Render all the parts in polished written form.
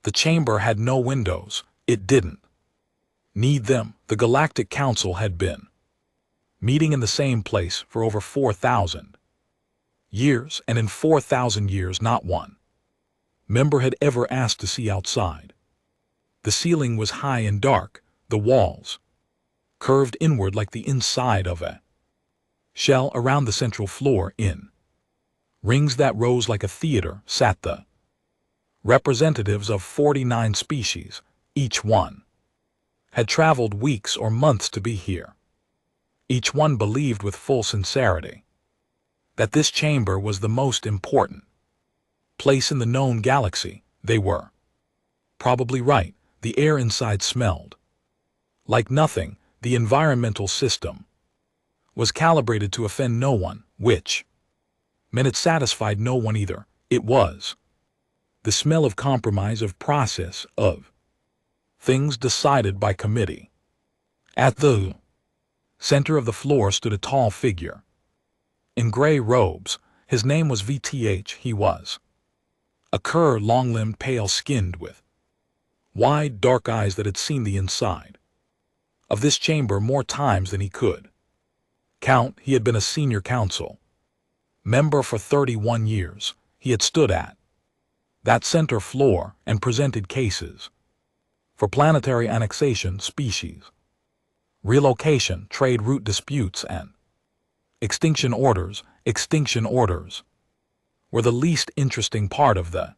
The chamber had no windows. It didn't need them. The Galactic Council had been meeting in the same place for over 4,000 years, and in 4,000 years not one member had ever asked to see outside. The ceiling was high and dark, the walls curved inward like the inside of a shell. Around the central floor, in rings that rose like a theater, sat the representatives of 49 species. Each one had traveled weeks or months to be here. Each one believed with full sincerity that this chamber was the most important place in the known galaxy. They were probably right. The air inside smelled like nothing. The environmental system was calibrated to offend no one, which meant it satisfied no one either. It was the smell of compromise, of process, of things decided by committee. At the center of the floor stood a tall figure in gray robes. His name was VTH. He was a cur, long-limbed, pale-skinned, with wide, dark eyes that had seen the inside of this chamber more times than he could count. He had been a senior council member for 31 years. He had stood at that center floor and presented cases for planetary annexation, species relocation, trade route disputes, and extinction orders. Extinction orders were the least interesting part of the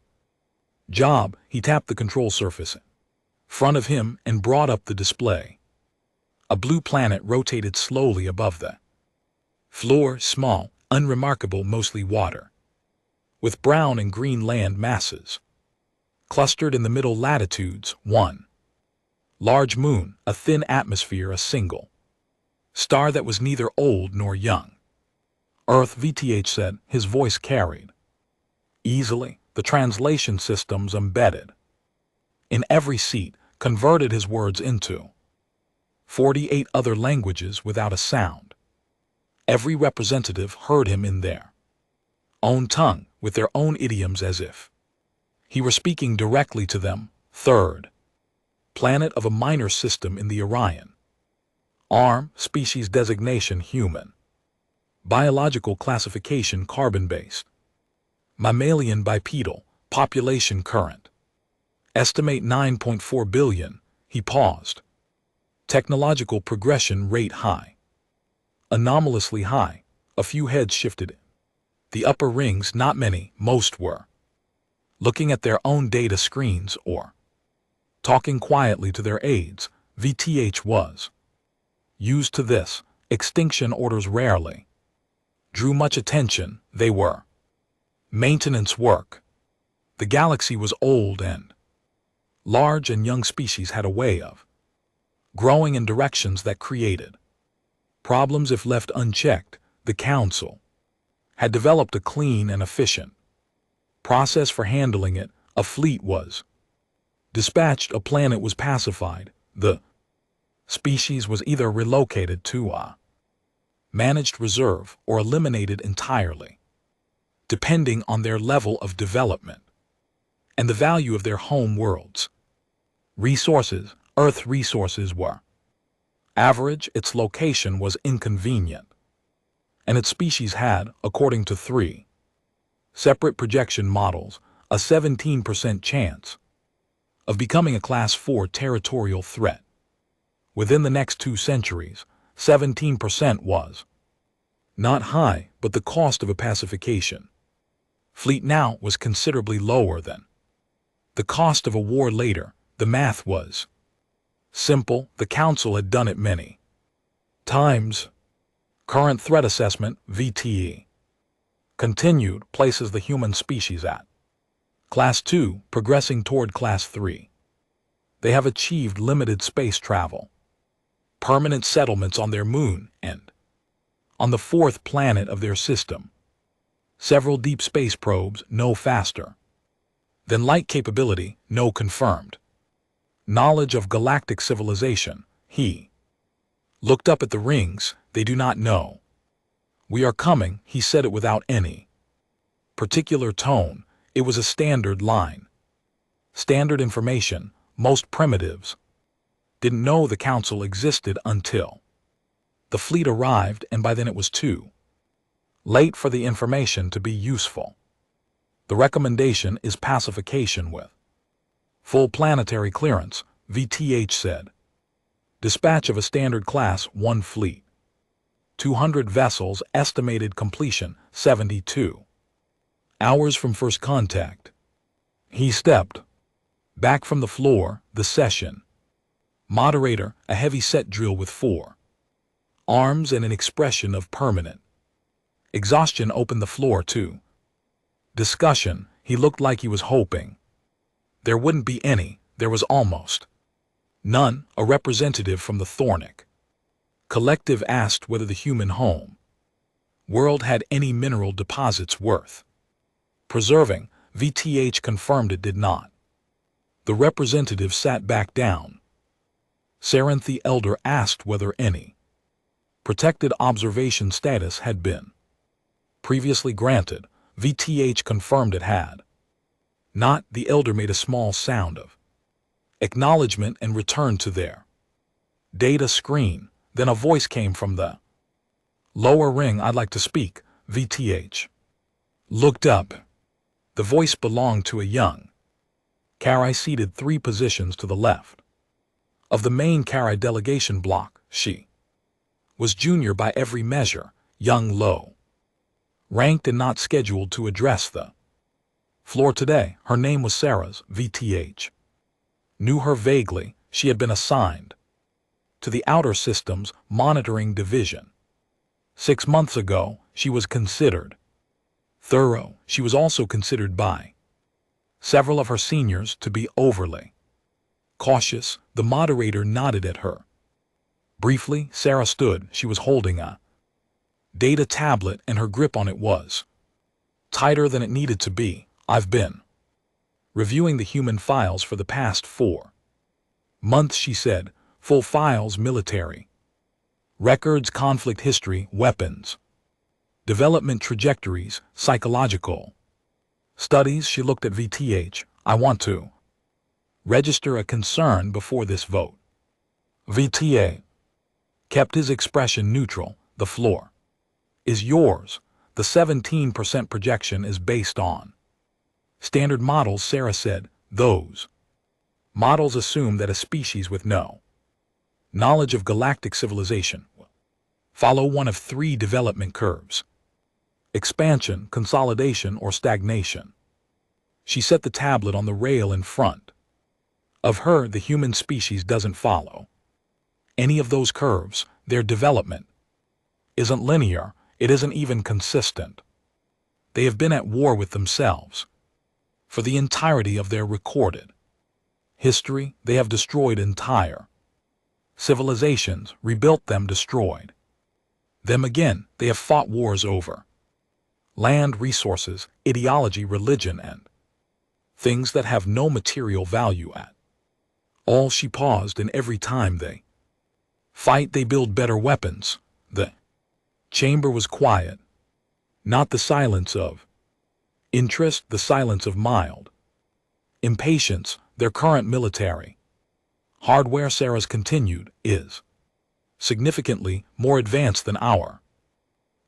job. He tapped the control surface in front of him and brought up the display. A blue planet rotated slowly above the floor, small, unremarkable, mostly water, with brown and green land masses clustered in the middle latitudes. One large moon, a thin atmosphere, a single star that was neither old nor young. Earth, VTH said, his voice carried easily. The translation systems embedded in every seat converted his words into 48 other languages without a sound. Every representative heard him in their own tongue, with their own idioms, as if he were speaking directly to them. Third planet of a minor system in the Orion arm. Species designation human. Biological classification carbon-based. Mammalian bipedal. Population current estimate 9.4 billion. He paused. Technological progression rate high. Anomalously high. A few heads shifted. The upper rings, not many, most were looking at their own data screens or talking quietly to their aides. VTH was used to this. Extinction orders rarely drew much attention. They were maintenance work. The galaxy was old and large, and young species had a way of growing in directions that created problems if left unchecked. The Council had developed a clean and efficient process for handling it. A fleet was dispatched, a planet was pacified, the species was either relocated to a managed reserve or eliminated entirely, depending on their level of development and the value of their home worlds. Resources. Earth resources were average. Its location was inconvenient, and its species had, according to 3 separate projection models, a 17% chance of becoming a Class 4 territorial threat within the next 2 centuries. 17% was not high, but the cost of a pacification fleet now was considerably lower than the cost of a war later. The math was simple. The Council had done it many times. Current threat assessment, VTE, continued, places the human species at Class 2, progressing toward Class 3. They have achieved limited space travel, permanent settlements on their moon and on the 4th planet of their system. Several deep space probes, no faster than light capability, no confirmed knowledge of galactic civilization. He looked up at the rings. They do not know. We are coming, he said it without any particular tone. It was a standard line. Standard information, most primitives. Didn't know the council existed until the fleet arrived, and by then it was too late for the information to be useful. The recommendation is pacification with full planetary clearance, VTH said. Dispatch of a standard class 1 fleet. 200 vessels, estimated completion 72 hours from first contact. He stepped back from the floor, the session. Moderator, a heavy-set drill with 4 arms and an expression of permanent exhaustion opened the floor to discussion. He looked like he was hoping there wouldn't be any. There was almost none. A representative from the Thornic collective asked whether the human home world had any mineral deposits worth preserving. VTH confirmed it did not. The representative sat back down. Sarenth the Elder asked whether any protected observation status had been previously granted. VTH confirmed it had not. The Elder made a small sound of acknowledgement and returned to their data screen. Then a voice came from the lower ring. I'd like to speak. VTH looked up. The voice belonged to a young Kari seated 3 positions to the left of the main Kari delegation block. She was junior by every measure, young, low ranked, and not scheduled to address the floor today. Her name was Sarah's. VTH knew her vaguely. She had been assigned to the Outer Systems Monitoring Division 6 months ago. She was considered thorough. She was also considered by several of her seniors to be overly cautious. The moderator nodded at her. Briefly, Sarah stood. She was holding a data tablet, and her grip on it was tighter than it needed to be. I've been reviewing the human files for the past 4 months, she said. Full files, military records, conflict history, weapons development trajectories, psychological studies. She looked at VTH. I want to register a concern before this vote. VTA kept his expression neutral. The floor is yours. The 17% projection is based on standard models, Sarah said. Those models assume that a species with no knowledge of galactic civilization will follow one of 3 development curves: expansion, consolidation, or stagnation. She set the tablet on the rail in front of her. The human species doesn't follow any of those curves. Their development isn't linear. It isn't even consistent. They have been at war with themselves for the entirety of their recorded history. They have destroyed entire civilizations, rebuilt them, destroyed them again. They have fought wars over land, resources, ideology, religion, and things that have no material value at all. She paused, and every time they fight, they build better weapons. The chamber was quiet. Not the silence of interest, the silence of mild impatience. Their current military hardware, Sarah's continued, is significantly more advanced than our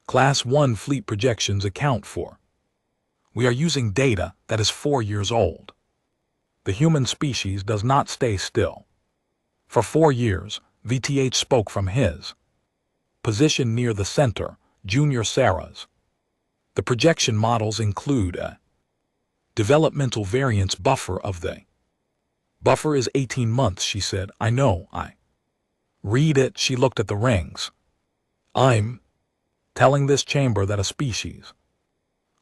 Class 1 fleet projections account for. We are using data that is 4 years old. The human species does not stay still for 4 years. VTH spoke from his position near the center, junior Sarah's. The projection models include a developmental variance buffer of the buffer is 18 months, she said. I know, I read it. She looked at the rings. I'm telling this chamber that a species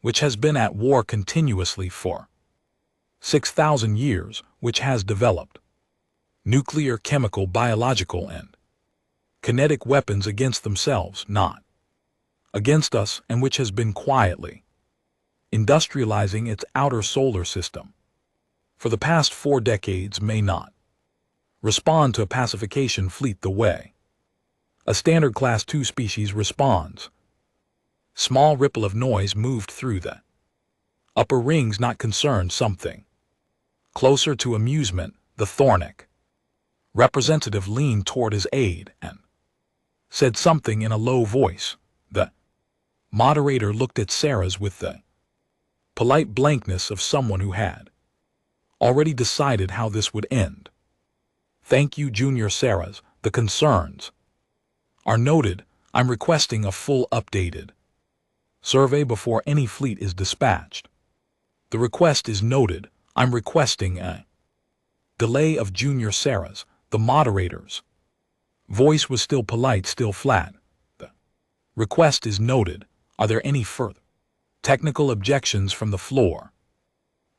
which has been at war continuously for 6,000 years, which has developed nuclear, chemical, biological, and kinetic weapons against themselves, not against us, and which has been quietly industrializing its outer solar system for the past 4 decades, may not respond to a pacification fleet the way a standard Class 2 species responds. Small ripple of noise moved through the upper rings, not concerned. Something Closer to amusement, the Thornic representative leaned toward his aide and said something in a low voice. The moderator looked at Sarah's with the polite blankness of someone who had already decided how this would end. Thank you, Junior Sarah's. The concerns are noted. I'm requesting a full updated survey before any fleet is dispatched. The request is noted. I'm requesting a delay of Junior Sarah's. The moderator's voice was still polite, still flat. The request is noted. Are there any further technical objections from the floor?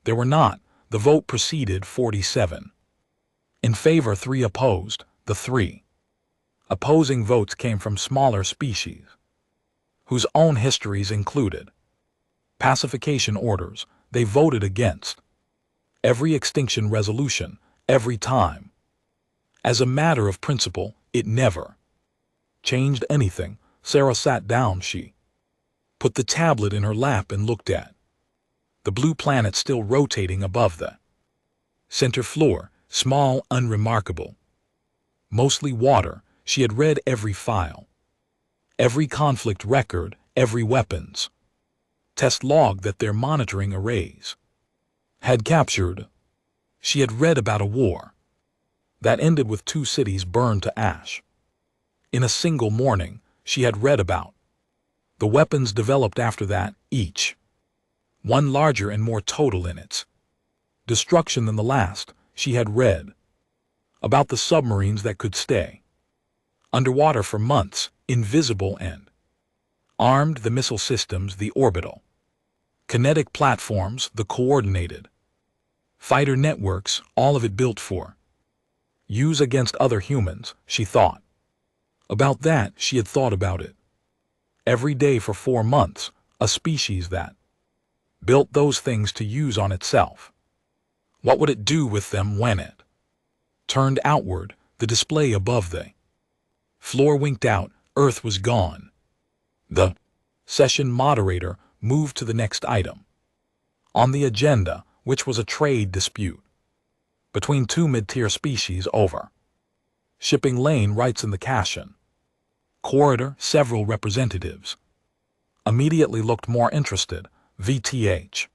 There were not. The vote proceeded 47 in favor, 3 opposed. The 3 opposing votes came from smaller species, whose own histories included pacification orders. They voted against every extinction resolution, every time. As a matter of principle, it never changed anything. Sarah sat down. She put the tablet in her lap and looked at the blue planet still rotating above the center floor, small, unremarkable, mostly water. She had read every file, every conflict record, every weapons test log that their monitoring arrays had captured. She had read about a war that ended with 2 cities burned to ash in a single morning. She had read about the weapons developed after that, each one larger and more total in its destruction than the last. She had read about the submarines that could stay underwater for months, invisible and armed, the missile systems, the orbital kinetic platforms, the coordinated fighter networks, all of it built for use against other humans. She thought about that. She had thought about it every day for 4 months, a species that built those things to use on itself. What would it do with them when it turned outward? The display above the floor winked out. Earth was gone. The session moderator moved to the next item on the agenda, which was a trade dispute between 2 mid-tier species over shipping lane rights in the Cassian corridor. Several representatives immediately looked more interested. VTH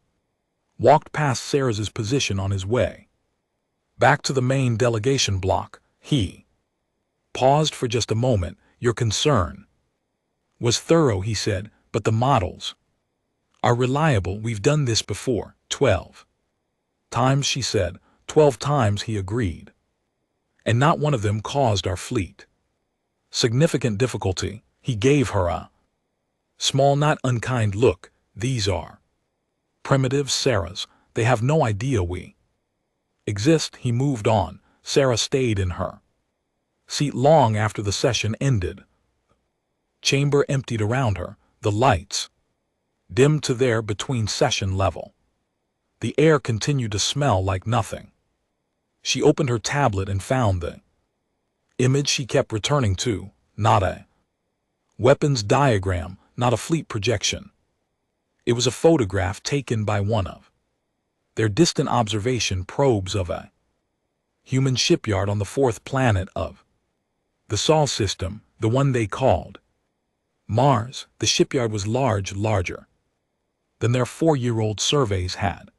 walked past Sarah's position on his way back to the main delegation block. He paused for just a moment. Your concern was thorough, he said, but the models are reliable. We've done this before. 12 times, she said. 12 times, he agreed. And not one of them caused our fleet significant difficulty. He gave her a small, not unkind look. These are primitive Sarah's. They have no idea we exist. He moved on. Sarah stayed in her seat long after the session ended. Chamber emptied around her. The lights dimmed to there between session level. The air continued to smell like nothing. She opened her tablet and found the image she kept returning to. Not a weapons diagram, not a fleet projection. It was a photograph taken by one of their distant observation probes of a human shipyard on the 4th planet of the Sol system, the one they called Mars. The shipyard was larger than their 4-year-old surveys had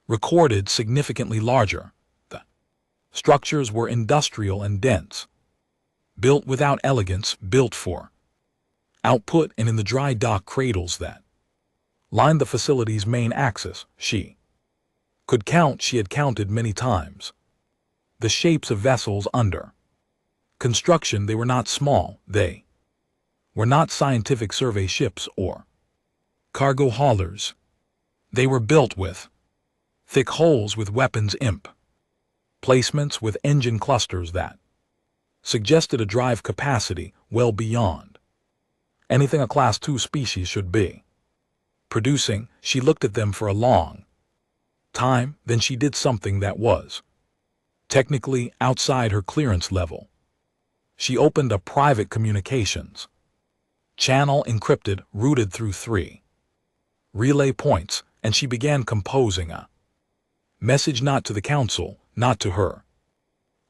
recorded, significantly larger. The structures were industrial and dense, built without elegance, built for output, and in the dry dock cradles that lined the facility's main axis, she could count. She had counted many times the shapes of vessels under construction. They were not small. They were not scientific survey ships or cargo haulers. They were built with thick hulls, with weapons imp placements, with engine clusters that suggested a drive capacity well beyond anything a Class II species should be producing. She looked at them for a long time, then she did something that was technically outside her clearance level. She opened a private communications channel, encrypted, routed through 3 relay points, and she began composing a Message not to the council, not to her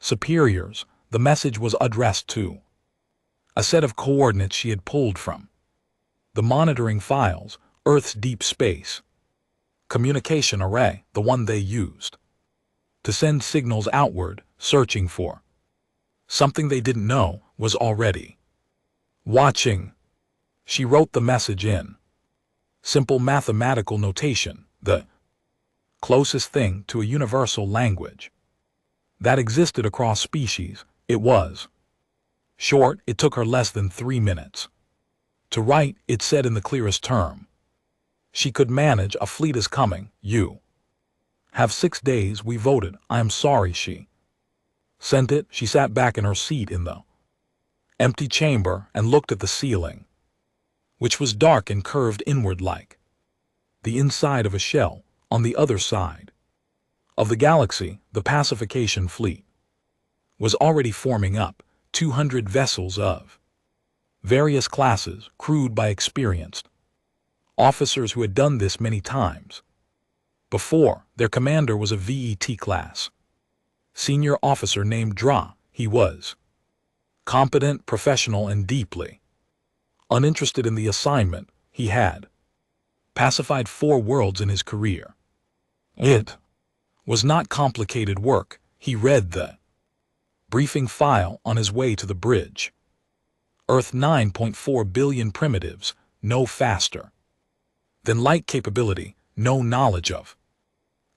superiors. The message was addressed to a set of coordinates she had pulled from the monitoring files, Earth's deep space communication array, the one they used to send signals outward, searching for something they didn't know was already watching. She wrote the message in simple mathematical notation, the closest thing to a universal language that existed across species. It was short. It took her less than 3 minutes to write. It said in the clearest term she could manage. A fleet is coming. You have 6 days. We voted. I am sorry. She sent it. She sat back in her seat in the empty chamber and looked at the ceiling, which was dark and curved inward like the inside of a shell. On the other side of the galaxy, the pacification fleet was already forming up, 200 vessels of various classes, crewed by experienced officers who had done this many times before. Their commander was a VET class senior officer named Dra. He was competent, professional, and deeply uninterested in the assignment. He had pacified 4 worlds in his career. It was not complicated work. He read the briefing file on his way to the bridge. Earth 9.4 billion primitives, no faster than light capability, no knowledge of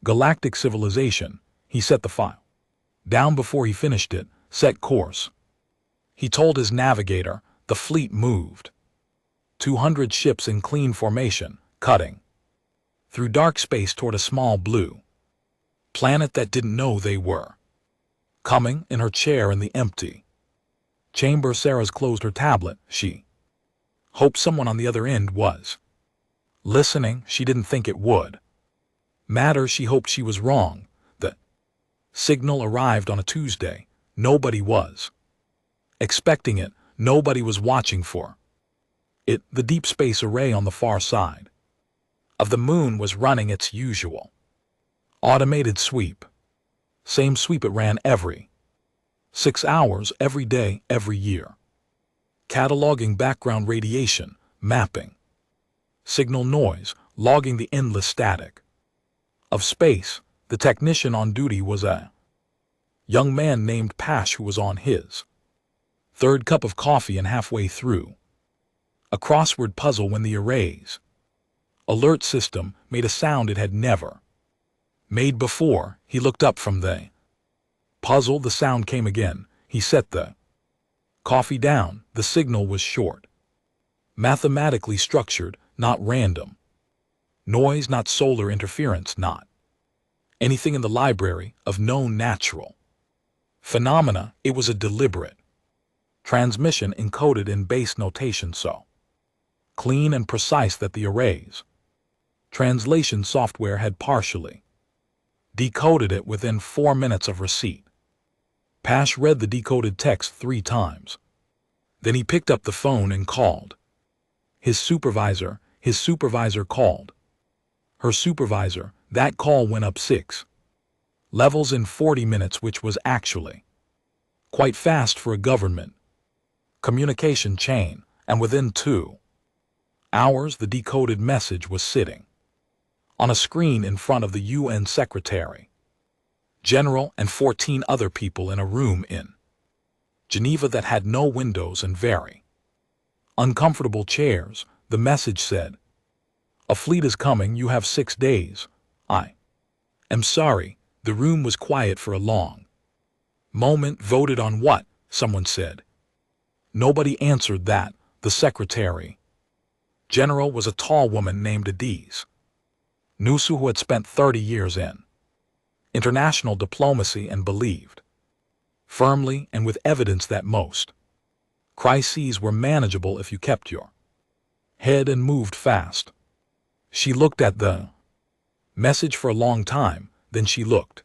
galactic civilization. He set the file down before he finished it, set course. He told his navigator the fleet moved 200 ships in clean formation, cutting through dark space toward a small blue planet that didn't know they were coming. In her chair in the empty chamber, Sarah's closed her tablet. She hoped someone on the other end was listening. She didn't think it would matter. She hoped she was wrong. The signal arrived on a Tuesday. Nobody was expecting it. Nobody was watching for it. The deep space array on the far side of the moon was running its usual automated sweep. Same sweep it ran every 6 hours, every day, every year. Cataloging background radiation, mapping signal noise, logging the endless static of space. The technician on duty was a young man named Pash, who was on his 3rd cup of coffee and halfway through a crossword puzzle when the array's alert system made a sound it had never made before. He looked up from the puzzle. The sound came again. He set the coffee down. The signal was short, mathematically structured, not random noise, not solar interference, not anything in the library of known natural phenomena. It was a deliberate transmission encoded in base notation, so clean and precise that the array's translation software had partially decoded it within 4 minutes of receipt. Pash read the decoded text 3 times. Then he picked up the phone and called his supervisor. His supervisor called her supervisor. That call went up 6 levels in 40 minutes, which was actually quite fast for a government communication chain, and within 2 hours the decoded message was sitting on a screen in front of the UN Secretary General and 14 other people in a room in Geneva that had no windows and very uncomfortable chairs. The message said, "A fleet is coming. You have 6 days. I am sorry." The room was quiet for a long moment. Voted on what? Someone said. Nobody answered that. The Secretary General was a tall woman named Adiz Nusu, who had spent 30 years in international diplomacy and believed firmly and with evidence that most crises were manageable if you kept your head and moved fast. She looked at the message for a long time. Then she looked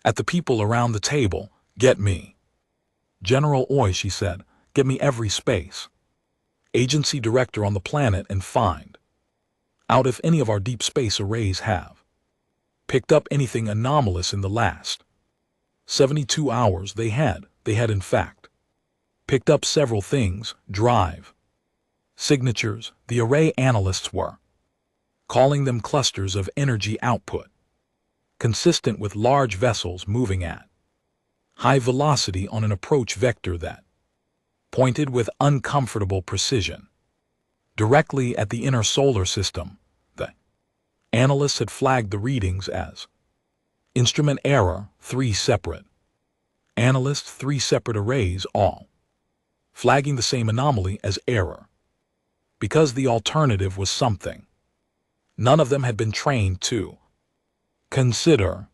at the people around the table. "Get me General Oy," she said. "Get me every space agency director on the planet and find out if any of our deep space arrays have picked up anything anomalous in the last 72 hours. They had in fact picked up several things: drive signatures. The array analysts were calling them clusters of energy output, consistent with large vessels moving at high velocity on an approach vector that pointed with uncomfortable precision directly at the inner solar system. The analysts had flagged the readings as instrument error. 3 separate analysts, 3 separate arrays, all flagging the same anomaly as error, because the alternative was something none of them had been trained to consider.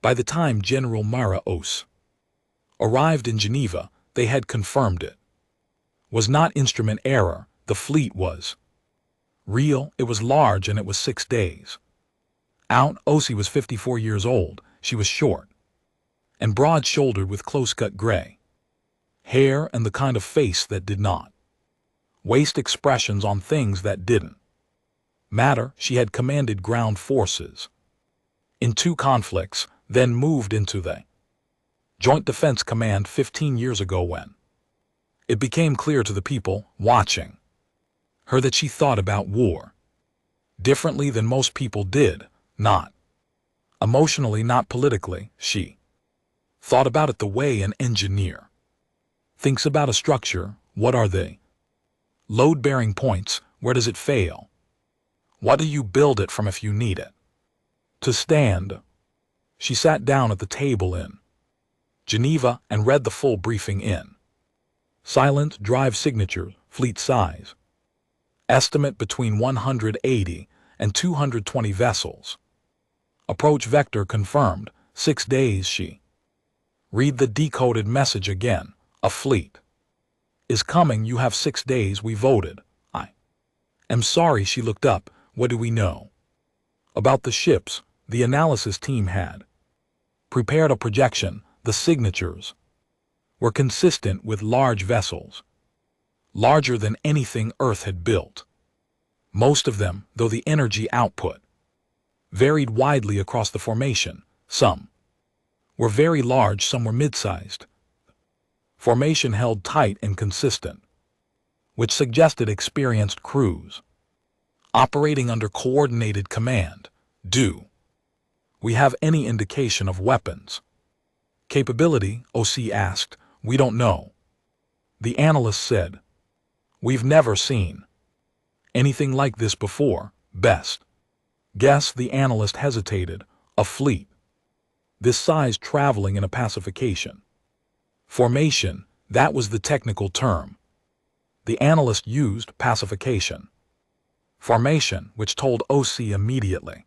By the time General Maraos arrived in Geneva, they had confirmed it was not instrument error. The fleet was real. It was large, and it was 6 days out. Osi was 54 years old. She was short and broad-shouldered with close-cut gray hair and the kind of face that did not waste expressions on things that didn't matter. She had commanded ground forces in 2 conflicts, then moved into the Joint Defense Command 15 years ago when it became clear to the people watching her that she thought about war differently than most people did. Not emotionally, not politically. She thought about it the way an engineer thinks about a structure. What are they? Load-bearing points. Where does it fail? What do you build it from if you need it to stand? She sat down at the table in Geneva and read the full briefing in silent. Drive signature, fleet size, estimate between 180 and 220 vessels, approach vector confirmed, 6 days. She read the decoded message again. A fleet is coming. You have 6 days. We voted. I am sorry. She looked up. What do we know about the ships? The analysis team had prepared a projection. The signatures were consistent with large vessels, larger than anything Earth had built. Most of them, though the energy output varied widely across the formation. Some were very large, some were mid-sized. Formation held tight and consistent, which suggested experienced crews operating under coordinated command. Do we have any indication of weapons capability? OC asked. We don't know. The analyst said. We've never seen anything like this before. Best guess. The analyst hesitated. A fleet this size traveling in a pacification formation. That was the technical term the analyst used. Pacification formation, which told OC immediately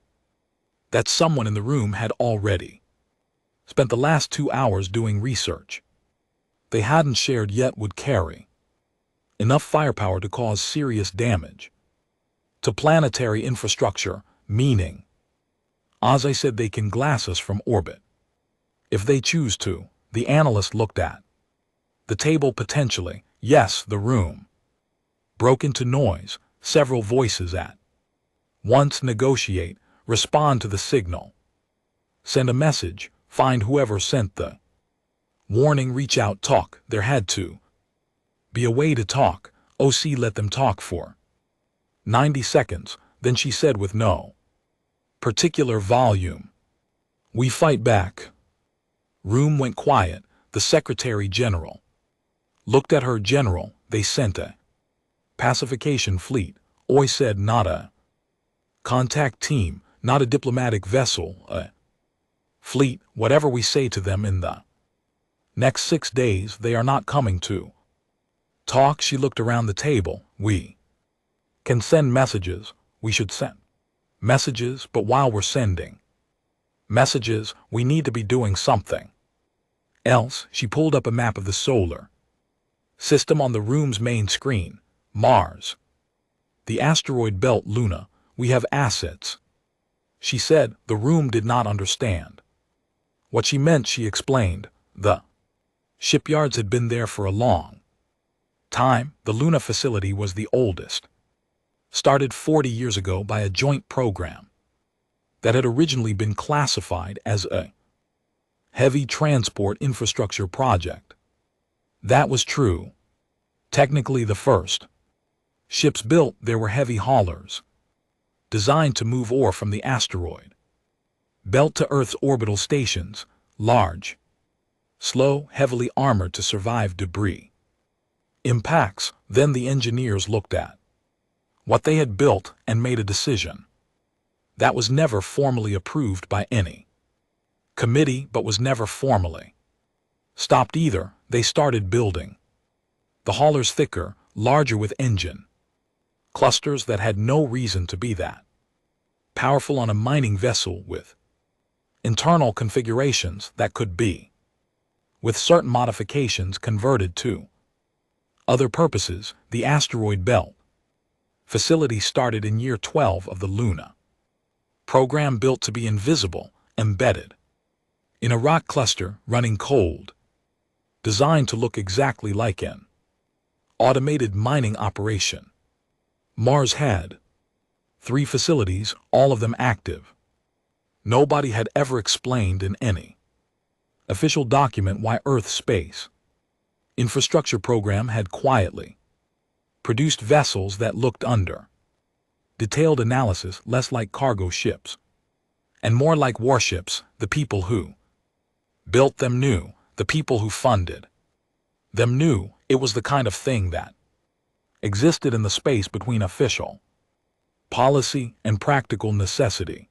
that someone in the room had already spent the last 2 hours doing research they hadn't shared yet, would carry enough firepower to cause serious damage to planetary infrastructure, meaning, as I said, they can glass us from orbit if they choose to. The analyst looked at the table. Potentially, yes. The room broke into noise. Several voices at once. Negotiate, respond to the signal, send a message, find whoever sent the warning, reach out, talk. There had to be a way to talk. OC let them talk for 90 seconds. Then she said with no particular volume, we fight back. Room went quiet. The Secretary General looked at her. General, they sent a pacification fleet. Oi said, not a contact team, not a diplomatic vessel, a fleet. Whatever we say to them in the next 6 days, they are not coming to talk. She looked around the table. We can send messages. We should send messages, but while we're sending messages, we need to be doing something else. She pulled up a map of the solar system on the room's main screen. Mars, the asteroid belt, Luna. We have assets, she said. The room did not understand what she meant. She explained. The shipyards had been there for a long time. The Luna facility was the oldest, started 40 years ago by a joint program that had originally been classified as a heavy transport infrastructure project. That was true. Technically the first ships built there were heavy haulers, designed to move ore from the asteroid belt to Earth's orbital stations, large, slow, heavily armored to survive debris impacts. Then the engineers looked at what they had built and made a decision that was never formally approved by any committee but was never formally stopped either. They started building the haulers thicker, larger with engine clusters that had no reason to be that powerful on a mining vessel with internal configurations that could be, with certain modifications, converted to other purposes. The asteroid belt facility started in year 12 of the Luna program, built to be invisible, embedded in a rock cluster running cold, designed to look exactly like an automated mining operation. Mars had 3 facilities, all of them active. Nobody had ever explained in any official document why Earth's space infrastructure program had quietly produced vessels that looked under detailed analysis less like cargo ships and more like warships. The people who built them knew. The people who funded them knew it was the kind of thing that existed in the space between official policy and practical necessity,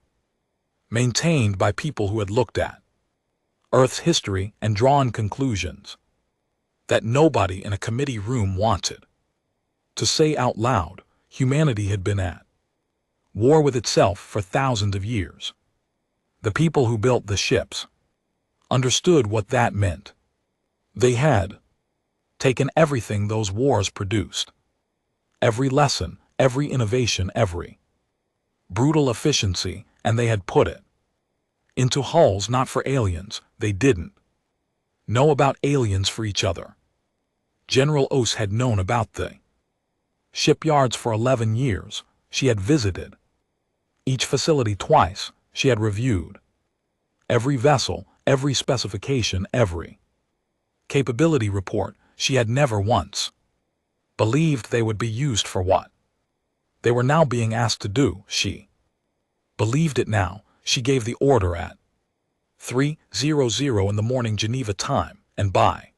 maintained by people who had looked at Earth's history and drawn conclusions that nobody in a committee room wanted to say out loud. Humanity had been at war with itself for thousands of years. The people who built the ships understood what that meant. They had taken everything those wars produced, every lesson, every innovation, every brutal efficiency, and they had put it into hulls not for aliens. They didn't know about aliens for each other. General Ose had known about the shipyards for 11 years. She had visited each facility twice. She had reviewed every vessel, every specification, every capability report. She had never once believed they would be used for what they were now being asked to do. She believed it now. She gave the order at 3:00 in the morning Geneva time, and by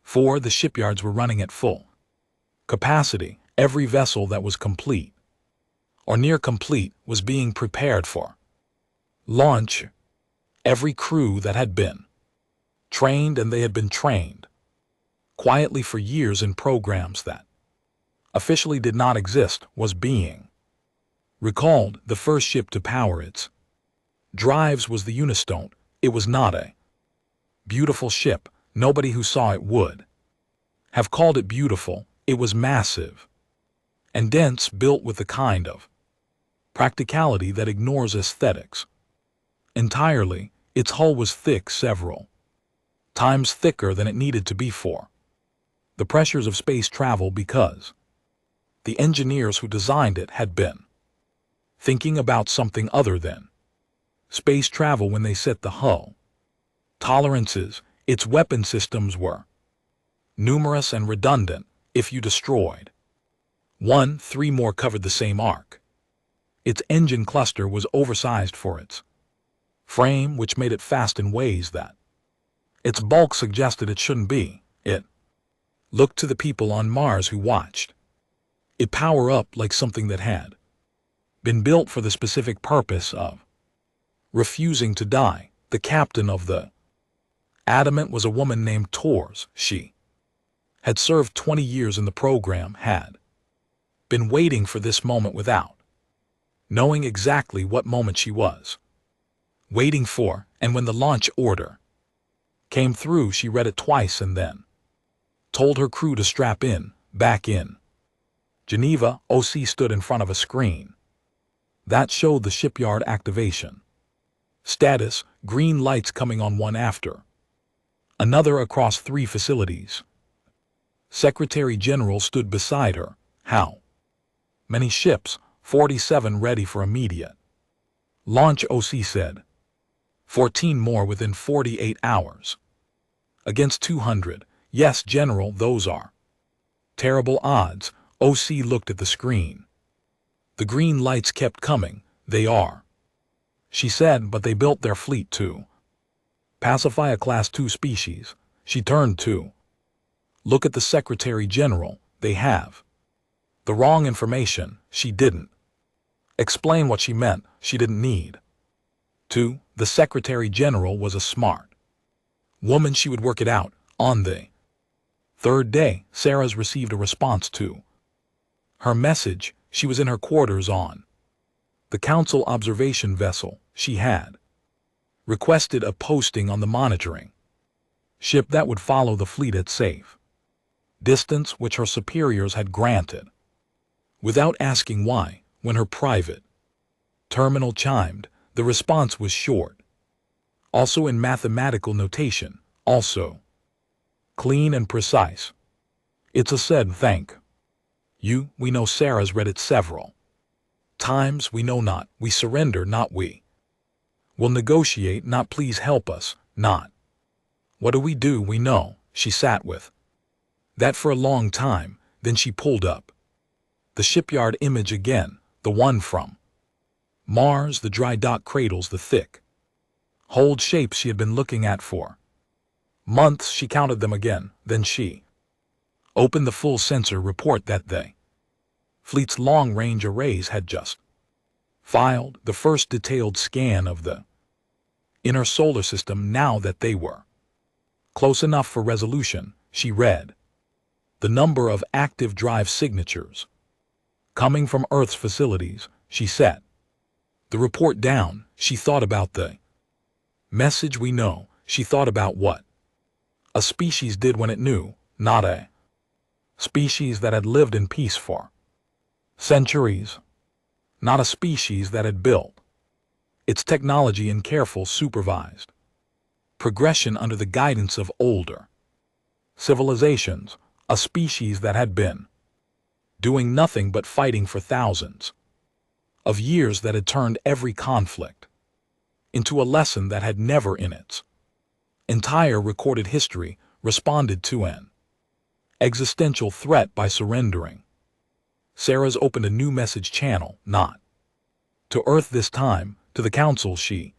4 the shipyards were running at full capacity. Every vessel that was complete or near complete was being prepared for launch. Every crew that had been trained, and they had been trained quietly for years in programs that officially did not exist, was being recalled. The first ship to power its drives was the Unistone. It was not a beautiful ship. Nobody who saw it would have called it beautiful. It was massive and dense, built with the kind of practicality that ignores aesthetics entirely. Its hull was thick, several times thicker than it needed to be for the pressures of space travel, because the engineers who designed it had been thinking about something other than space travel when they set the hull tolerances. Its weapon systems were numerous and redundant. If you destroyed one, 3 more covered the same arc. Its engine cluster was oversized for its frame, which made it fast in ways that its bulk suggested it shouldn't be. It looked to the people on Mars who watched it power up like something that had been built for the specific purpose of refusing to die. The captain of the Adamant was a woman named Tors. She had served 20 years in the program, had been waiting for this moment without knowing exactly what moment she was waiting for, and when the launch order came through, she read it twice and then told her crew to strap in. Back in Geneva, OC stood in front of a screen that showed the shipyard activation status, green lights coming on one after another across 3 facilities. Secretary General stood beside her. How many ships? 47, ready for immediate Launch, OC said. 14 more within 48 hours. Against 200. Yes, General, those are terrible odds. OC looked at the screen. The green lights kept coming. They are, she said, but they built their fleet to pacify a Class 2 species. She turned to look at the Secretary General. They have the wrong information. She didn't explain what she meant. She didn't need to. The Secretary General was a smart woman. She would work it out. On the third day, Sarah's received a response to her message. She was in her quarters on the Council observation vessel. She had requested a posting on the monitoring ship that would follow the fleet at safe distance, which her superiors had granted. Without asking why, when her private terminal chimed, the response was short. Also in mathematical notation, also clean and precise. It's a said thank you. We know. Sarah's read it several times. We know not. We surrender not. We will negotiate not. Please help us not. What do? We know. She sat with that for a long time. Then she pulled up the shipyard image again, the one from Mars, the dry dock cradles, the thick hold shapes she had been looking at for months. She counted them again. Then she opened the full sensor report that the fleet's long-range arrays had just filed the first detailed scan of the inner solar system. Now that they were close enough for resolution, she read the number of active drive signatures coming from Earth's facilities. She set the report down. She thought about the message. We know. She thought about what a species did when it knew, not a species that had lived in peace for centuries, not a species that had built its technology in careful, supervised progression under the guidance of older civilizations, a species that had been doing nothing but fighting for thousands of years, that had turned every conflict into a lesson, that had never in its entire recorded history responded to an existential threat by surrendering. Sarah's opened a new message channel, not to Earth this time, to the Council. She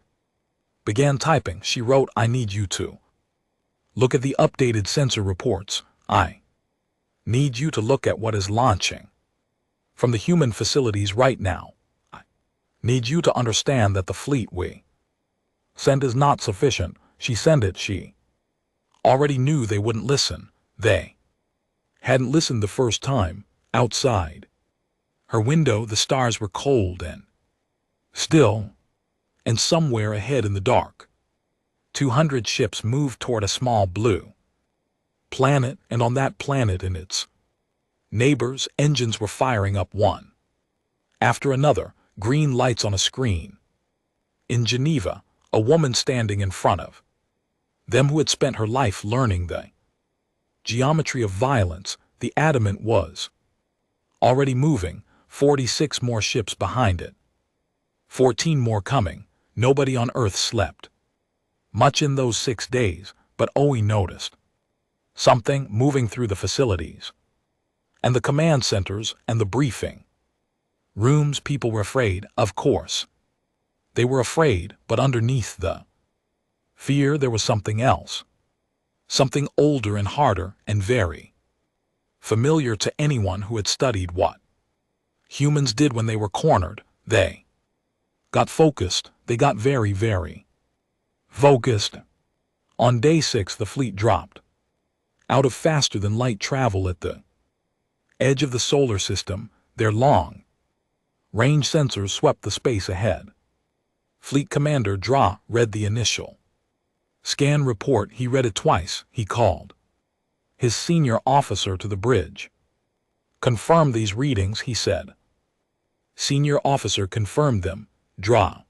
began typing. She wrote, I need you to look at the updated sensor reports. I need you to look at what is launching from the human facilities right now. I need you to understand that the fleet we send is not sufficient. She sent it. She already knew they wouldn't listen. They hadn't listened the first time. Outside her window, the stars were cold and still, and somewhere ahead in the dark, 200 ships moved toward a small blue planet, and on that planet and its neighbors, engines were firing up one after another, green lights on a screen. In Geneva, a woman standing in front of them who had spent her life learning the geometry of violence, the adamant, was already moving, 46 more ships behind it. 14 more coming. Nobody on Earth slept much in those 6 days, but Oe noticed something moving through the facilities and the command centers and the briefing rooms. People were afraid, of course. They were afraid, but underneath the fear there was something else. Something older and harder and very familiar to anyone who had studied what humans did when they were cornered. They got focused. They got very, very focused. On day 6, the fleet dropped out of faster-than-light travel at the edge of the solar system. Their long-range sensors swept the space ahead. Fleet Commander Dra read the initial scan report. He read it twice. He called his senior officer to the bridge. Confirm these readings, he said. Senior officer confirmed them. Dra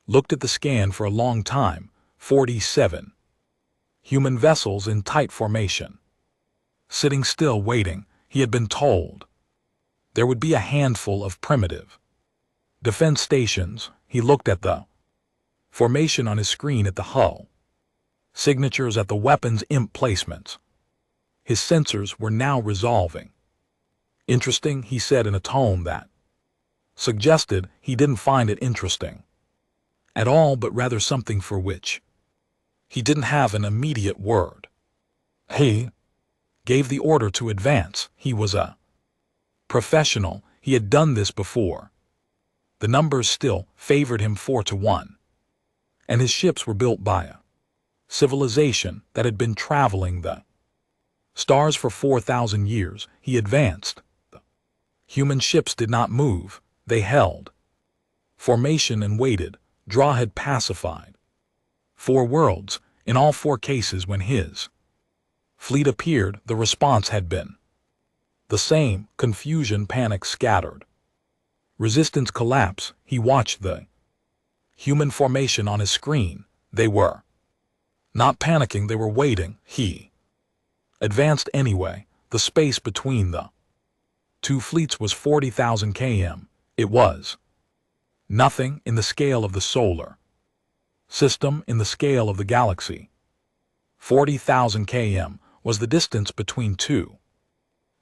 looked at the scan for a long time. 47 human vessels in tight formation, sitting still, waiting. He had been told there would be a handful of primitive defense stations. He looked at the formation on his screen at the hull, signatures at the weapons emplacements. His sensors were now resolving. Interesting, he said in a tone that suggested he didn't find it interesting at all, but rather something for which he didn't have an immediate word. He gave the order to advance. He was a professional. He had done this before. The numbers still favored him 4-1. And his ships were built by a civilization that had been traveling the stars for 4,000 years. He advanced. The human ships did not move. They held formation and waited. Draw had pacified 4 worlds. In all 4 cases when his fleet appeared, the response had been the same: confusion, panic, scattered. Resistance, collapse. He watched the human formation on his screen. They were not panicking, they were waiting. He advanced anyway. The space between the 2 fleets was 40,000 km. It was nothing in the scale of the solar system, in the scale of the galaxy. 40,000 km was the distance between 2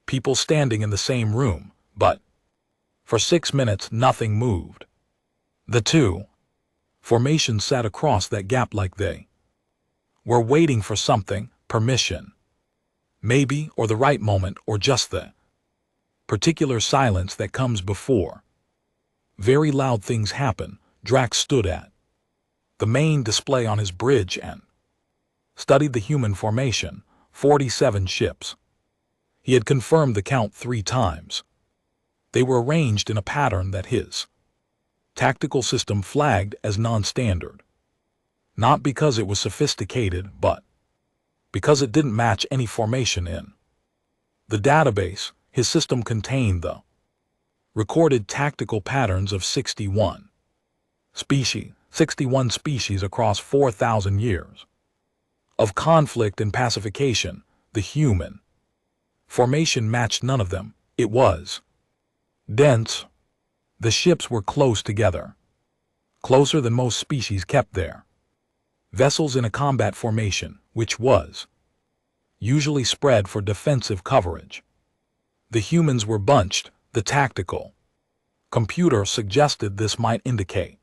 people standing in the same room, but for 6 minutes nothing moved. The 2 formations sat across that gap like they were waiting for something, permission, maybe, or the right moment, or just the particular silence that comes before very loud things happen. Drax stood at the main display on his bridge and studied the human formation. 47 ships. He had confirmed the count 3 times. They were arranged in a pattern that his tactical system flagged as non-standard. Not because it was sophisticated, but because it didn't match any formation in the database. His system contained the recorded tactical patterns of 61 species across 4,000 years of conflict and pacification. The human formation matched none of them. It was dense. The ships were close together, closer than most species kept their vessels in a combat formation, which was usually spread for defensive coverage. The humans were bunched. The tactical computer suggested this might indicate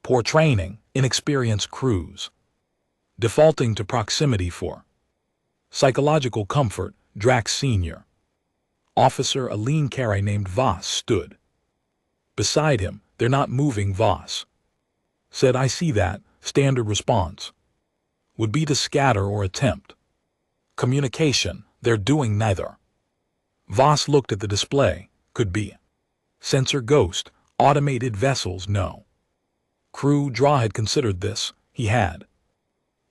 poor training, inexperienced crews, defaulting to proximity for psychological comfort. Drax Sr. Officer, a lean carry named Voss, stood beside him. They're not moving, Voss said. I see that. Standard response would be to scatter or attempt communication. They're doing neither. Voss looked at the display. Could be sensor ghost, automated vessels, no crew. Draw had considered this. He had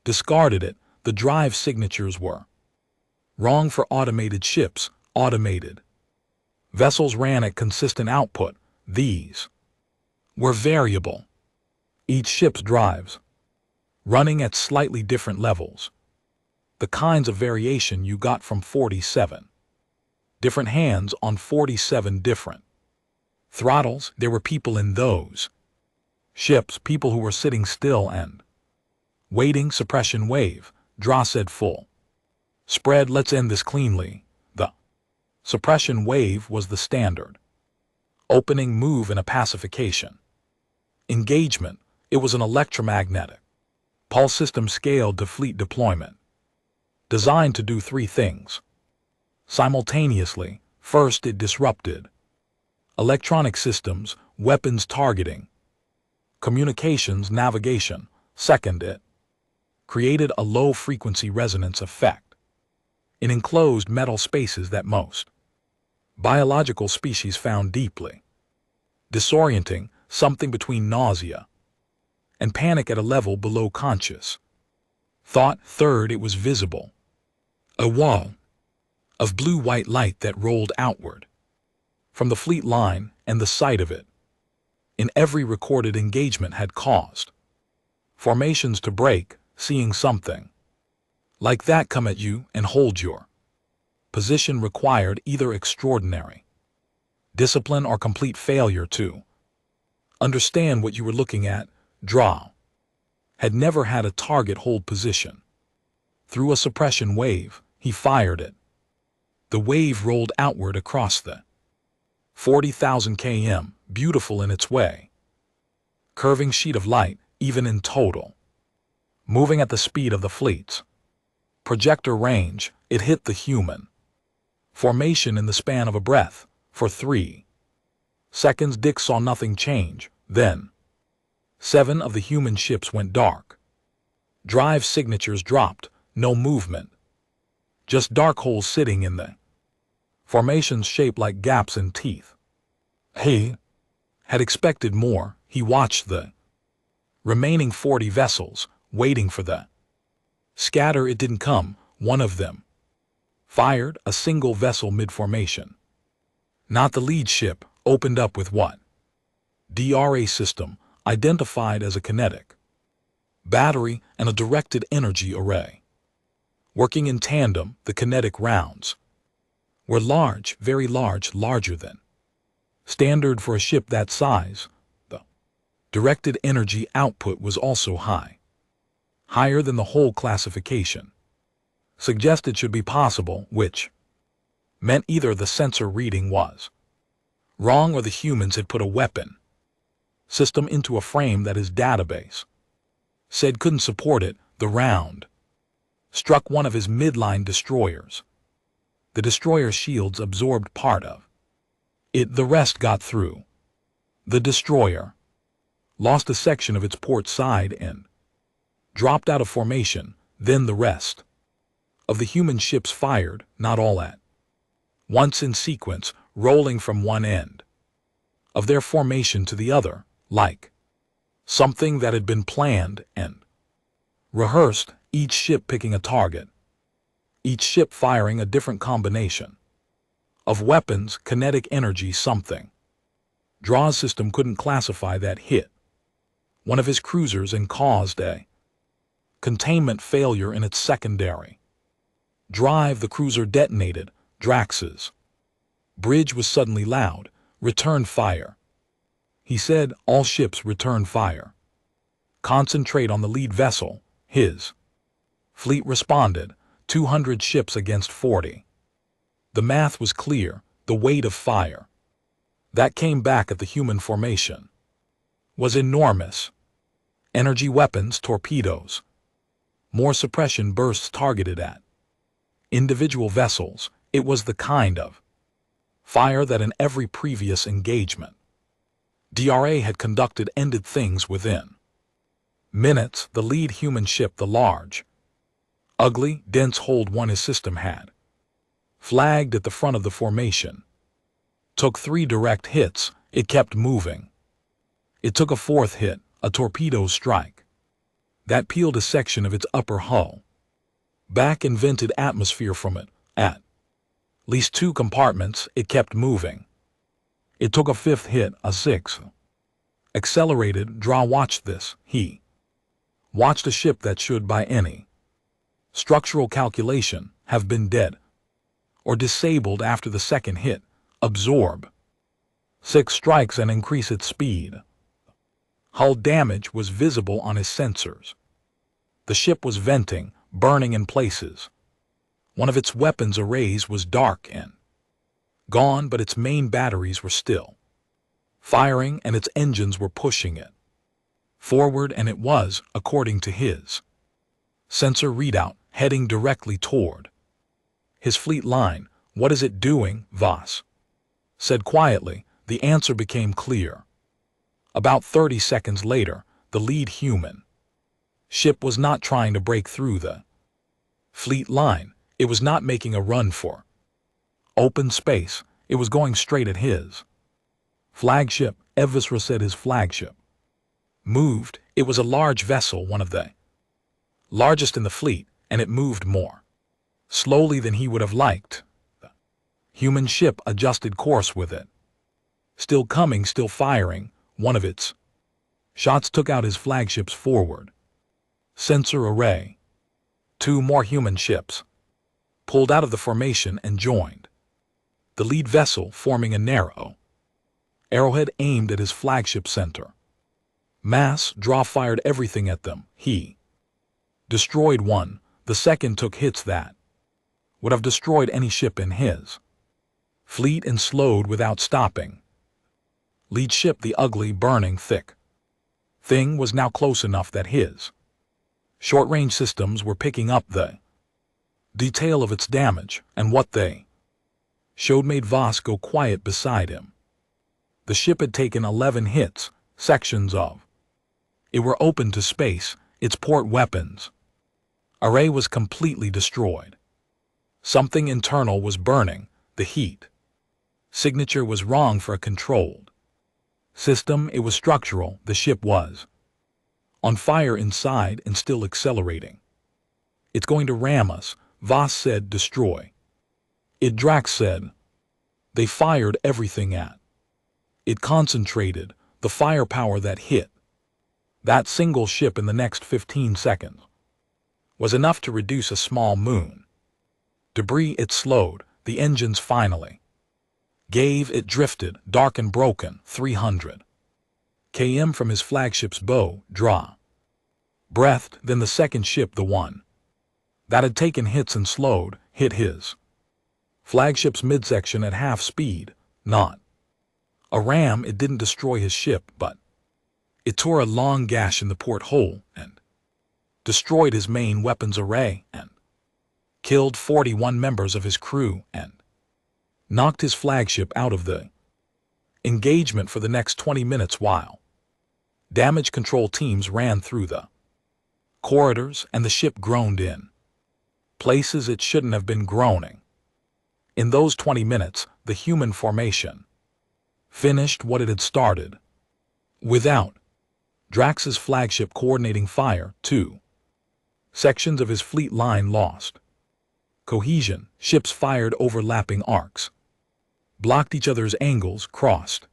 discarded it. The drive signatures were wrong for automated ships. Automated vessels ran at consistent output. These were variable. Each ship's drives running at slightly different levels. The kinds of variation you got from 47 different hands on 47 different throttles. There were people in those ships, people who were sitting still and waiting. Suppression wave. Draw said. Full spread. Let's end this cleanly. The suppression wave was the standard opening move in a pacification engagement. It was an electromagnetic pulse system scaled to fleet deployment, designed to do 3 things simultaneously. First, it disrupted electronic systems, weapons targeting, communications, navigation. Second, it created a low-frequency resonance effect in enclosed metal spaces that most biological species found deeply disorienting, something between nausea and panic at a level below conscious thought. Third, it was visible, a wall of blue-white light that rolled outward from the fleet line, and the sight of it in every recorded engagement had caused formations to break. Seeing something like that come at you and hold your position required either extraordinary discipline or complete failure to Understand what you were looking at. Draw. Had never had a target hold position. Through a suppression wave, he fired it. The wave rolled outward across the 40,000 km, beautiful in its way. Curving sheet of light, even in total. Moving at the speed of the fleets. Projector range, it hit the human formation in the span of a breath. For 3 seconds Dick saw nothing change. Then 7 of the human ships went dark. Drive signatures dropped, no movement. Just dark holes sitting in the formations shaped like gaps in teeth. He had expected more. He watched the remaining 40 vessels, waiting for the scatter. It didn't come. One of them fired a single vessel mid-formation. Not the lead ship, opened up with what? DRA system, identified as a kinetic battery and a directed energy array. Working in tandem, the kinetic rounds were large, very large, larger than standard for a ship that size. The directed energy output was also high, higher than the whole classification. Suggested should be possible, which meant either the sensor reading was wrong or the humans had put a weapon system into a frame that his database said couldn't support it. The round struck one of his midline destroyers. The destroyer shields absorbed part of it. The rest got through. The destroyer lost a section of its port side and dropped out of formation. Then the rest of the human ships fired, not all at once in sequence, rolling from one end of their formation to the other, like something that had been planned and rehearsed, each ship picking a target, each ship firing a different combination of weapons, kinetic energy, something. Draw's system couldn't classify that hit one of his cruisers and caused a containment failure in its secondary drive. The cruiser detonated. Drax's bridge was suddenly loud. Return fire. He said, all ships return fire. Concentrate on the lead vessel. His fleet responded, 200 ships against 40. The math was clear. The weight of fire that came back at the human formation was enormous. Energy weapons, torpedoes, more suppression bursts targeted at individual vessels. It was the kind of fire that in every previous engagement DRA had conducted ended things within minutes. The lead human ship, the large, ugly, dense hold one his system had flagged at the front of the formation, took 3 direct hits. It kept moving. It took a 4th hit, a torpedo strike that peeled a section of its upper hull back and vented atmosphere from it. At least 2 compartments, it kept moving. It took a 5th hit, a 6th. Accelerated. Draw watched this. He watched a ship that should, by any structural calculation, have been dead or disabled after the 2nd hit, absorb 6 strikes and increase its speed. Hull damage was visible on his sensors. The ship was venting, burning in places. One of its weapons arrays was dark and gone, but its main batteries were still firing and its engines were pushing it forward, and it was, according to his sensor readout, heading directly toward his fleet line. What is it doing? Voss said quietly. The answer became clear. About 30 seconds later, the lead human ship was not trying to break through the fleet line. It was not making a run for open space. It was going straight at his flagship. Evvisra said his flagship moved. It was a large vessel, one of the largest in the fleet, and it moved more slowly than he would have liked. The human ship adjusted course with it. Still coming, still firing. One of its shots took out his flagship's forward sensor array. 2 more human ships pulled out of the formation and joined the lead vessel, forming a narrow Arrowhead aimed at his flagship center. Mass Draw fired everything at them. He destroyed one. The second took hits that would have destroyed any ship in his fleet and slowed without stopping. Lead ship, the ugly, burning, thick thing, was now close enough that his short-range systems were picking up the detail of its damage, and what they showed made Voss go quiet beside him. The ship had taken 11 hits. Sections of it were open to space. Its port weapons array was completely destroyed. Something internal was burning. The heat signature was wrong for a controlled system. It was structural. The ship was on fire inside and still accelerating. It's going to ram us, Voss said. Destroy it, Drax said. They fired everything at it, concentrated. The firepower that hit that single ship in the next 15 seconds was enough to reduce a small moon debris. It slowed the engines finally gave. It drifted, dark and broken, 300 km from his flagship's bow draw. Breathed. Then the second ship, the one that had taken hits and slowed, hit his flagship's midsection at half speed. Not a ram. It didn't destroy his ship, but it tore a long gash in the porthole and destroyed his main weapons array and killed 41 members of his crew and knocked his flagship out of the engagement for the next 20 minutes while damage control teams ran through the corridors and the ship groaned in places it shouldn't have been groaning. In those 20 minutes, the human formation finished what it had started. Without Drax's flagship coordinating fire, 2 sections of his fleet line lost cohesion. Ships fired overlapping arcs, blocked each other's angles, crossed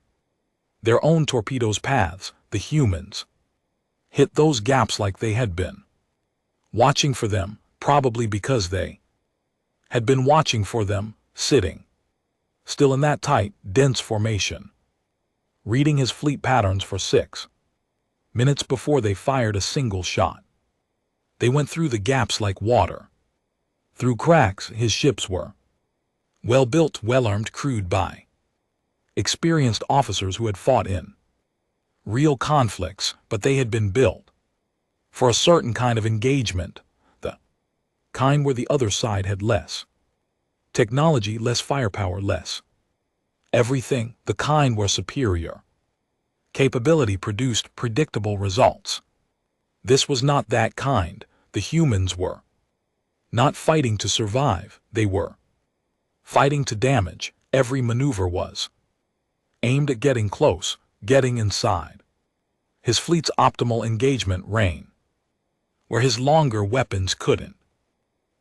their own torpedoes' paths. The humans hit those gaps like they had been watching for them, probably because they had been watching for them, sitting still in that tight, dense formation, reading his fleet patterns for 6 minutes before they fired a single shot. They went through the gaps like water through cracks. His ships were well-built, well-armed, crewed by experienced officers who had fought in real conflicts, but they had been built for a certain kind of engagement, the kind where the other side had less technology, less firepower, less everything, the kind where superior capability produced predictable results. This was not that kind. The humans were not fighting to survive, they were fighting to damage. Every maneuver was aimed at getting close, getting inside his fleet's optimal engagement range, where his longer weapons couldn't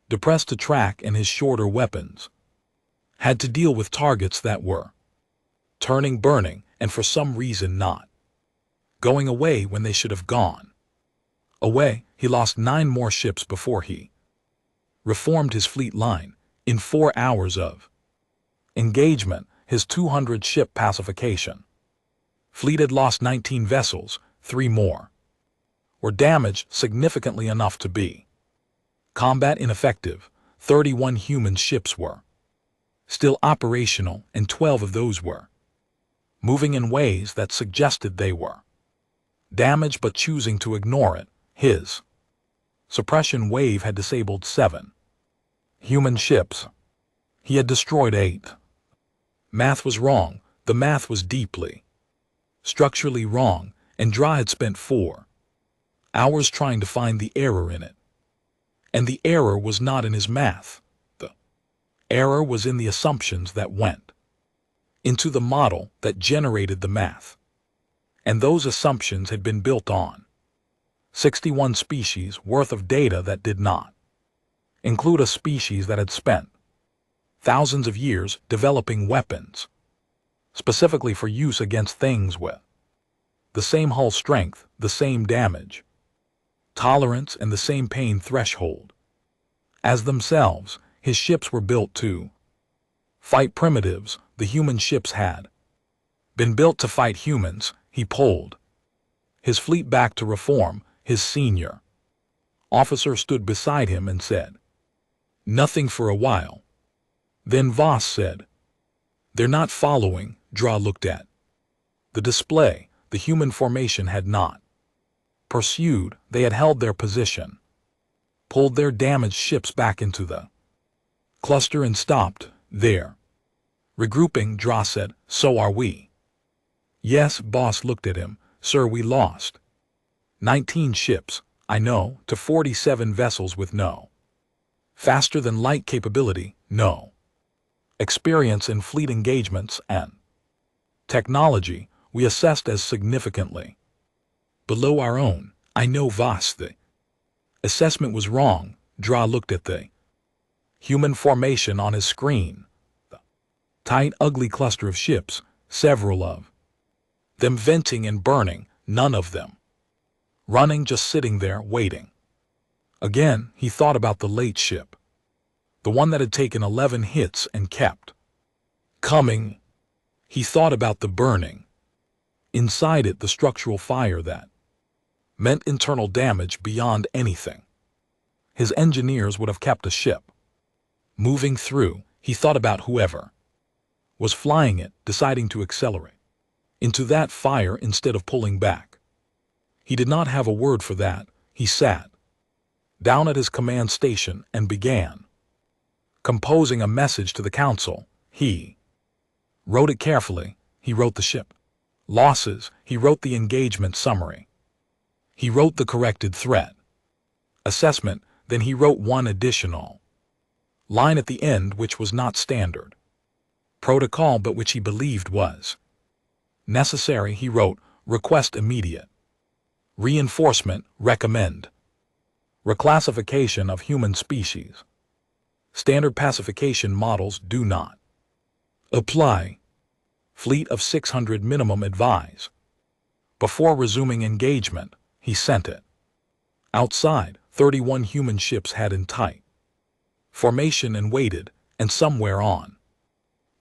depress to track and his shorter weapons had to deal with targets that were turning, burning, and for some reason not going away when they should have gone away. He lost 9 more ships before he reformed his fleet line. In 4 hours of engagement, his 200-ship pacification fleet had lost 19 vessels. 3 more were damaged, significantly enough to be combat ineffective. 31 human ships were still operational, and 12 of those were moving in ways that suggested they were damaged but choosing to ignore it. His suppression wave had disabled 7 human ships. He had destroyed 8. Math was wrong. The math was deeply structurally wrong, and Dra had spent 4 hours trying to find the error in it. And the error was not in his math. The error was in the assumptions that went into the model that generated the math. And those assumptions had been built on 61 species worth of data that did not include a species that had spent thousands of years developing weapons specifically for use against things with the same hull strength, the same damage tolerance, and the same pain threshold as themselves. His ships were built to fight primitives. The human ships had Been built to fight humans, he pulled his fleet back to reform. His senior officer stood beside him and said, "Nothing for a while." Then Voss said, "They're not following." Dra looked at the display. The human formation had not pursued. They had held their position, pulled their damaged ships back into the cluster and stopped there. Regrouping, Dra said, "So are we." "Yes." Voss looked at him. "Sir, we lost 19 ships, I know, to 47 vessels with no faster-than-light capability, no experience in fleet engagements, and technology we assessed as significantly below our own." "I know, Voss. The assessment was wrong." Dra looked at the human formation on his screen. The tight, ugly cluster of ships, several of them venting and burning, none of them running, just sitting there, waiting. Again, he thought about the late ship, the one that had taken 11 hits and kept coming. He thought about the burning inside it, the structural fire that meant internal damage beyond anything his engineers would have kept a ship moving through. He thought about whoever was flying it, deciding to accelerate into that fire instead of pulling back. He did not have a word for that. He sat down at his command station and began composing a message to the council. He wrote it carefully. He wrote the ship losses. He wrote the engagement summary. He wrote the corrected threat assessment. Then he wrote one additional line at the end, which was not standard protocol, but which he believed was necessary. He wrote, "Request immediate reinforcement, recommend reclassification of human species. Standard pacification models do not apply. Fleet of 600 minimum advise." Before resuming engagement, he sent it outside. 31 human ships had in tight formation and waited, and somewhere on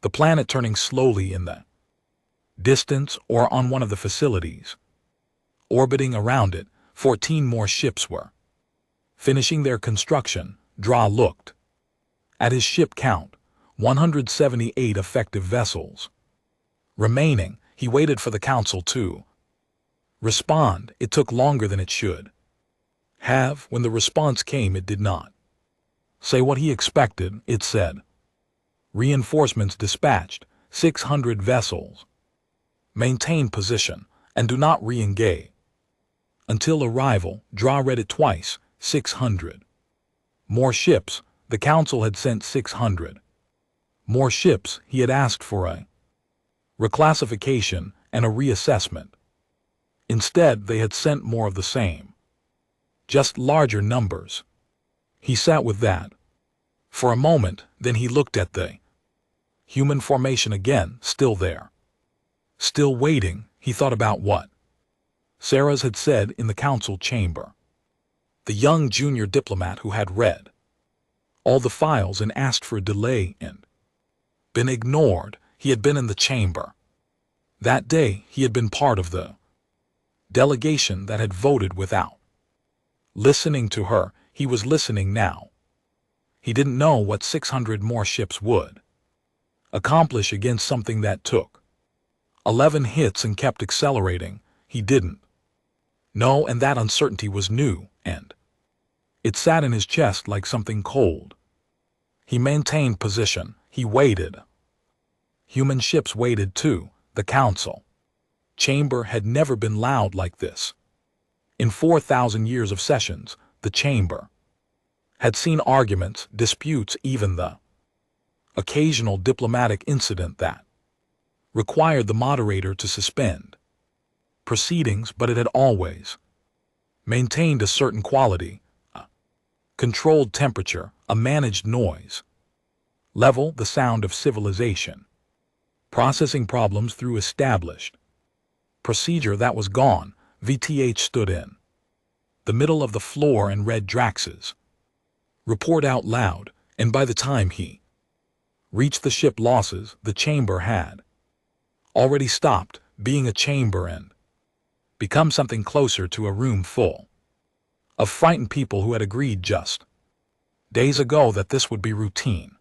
the planet, turning slowly in the distance or on one of the facilities orbiting around it, 14 more ships were finishing their construction. Dra looked at his ship count, 178 effective vessels remaining. He waited for the council to respond. It took longer than it should have. When the response came, it did not say what he expected. It said, "Reinforcements dispatched, 600 vessels. Maintain position and do not re-engage until arrival." Dra read it twice. 600 more ships. The council had sent 600 more ships. He had asked for a reclassification and a reassessment. Instead, they had sent more of the same, just larger numbers. He sat with that for a moment. Then he looked at the human formation again, still there, still waiting. He thought about what Sarah's had said in the council chamber. The young junior diplomat who had read all the files and asked for a delay and been ignored. He had been in the chamber that day. He had been part of the delegation that had voted without listening to her. He was listening now. He didn't know what 600 more ships would accomplish against something that took 11 hits and kept accelerating. He didn't know, and that uncertainty was new, and it sat in his chest like something cold. He maintained position. He waited. Human ships waited too. The council chamber had never been loud like this. In 4,000 years of sessions, the chamber had seen arguments, disputes, even the occasional diplomatic incident that required the moderator to suspend proceedings, but it had always maintained a certain quality, a controlled temperature, a managed noise level, the sound of civilization, processing problems through established procedure that was gone. VTH stood in the middle of the floor and read Drax's report out loud, and by the time he reached the ship losses, the chamber had already stopped being a chamber and become something closer to a room full of frightened people who had agreed just days ago that this would be routine.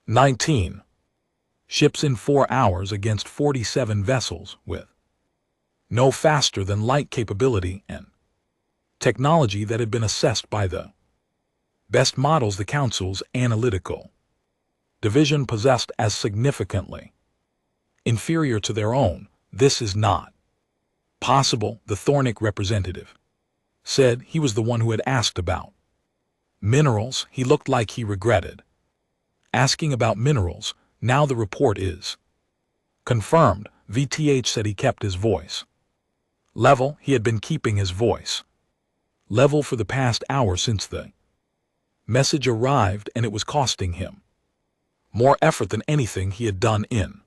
19. Ships in 4 hours against 47 vessels with no faster than light capability and technology that had been assessed by the best models the Council's analytical division possessed as significantly inferior to their own. This is not possible, the Thornic representative said. He was the one who had asked about minerals. He looked like he regretted asking about minerals. Now the report is confirmed. VTH said he kept his voice level. He had been keeping his voice level for the past hour since the message arrived, and it was costing him more effort than anything he had done in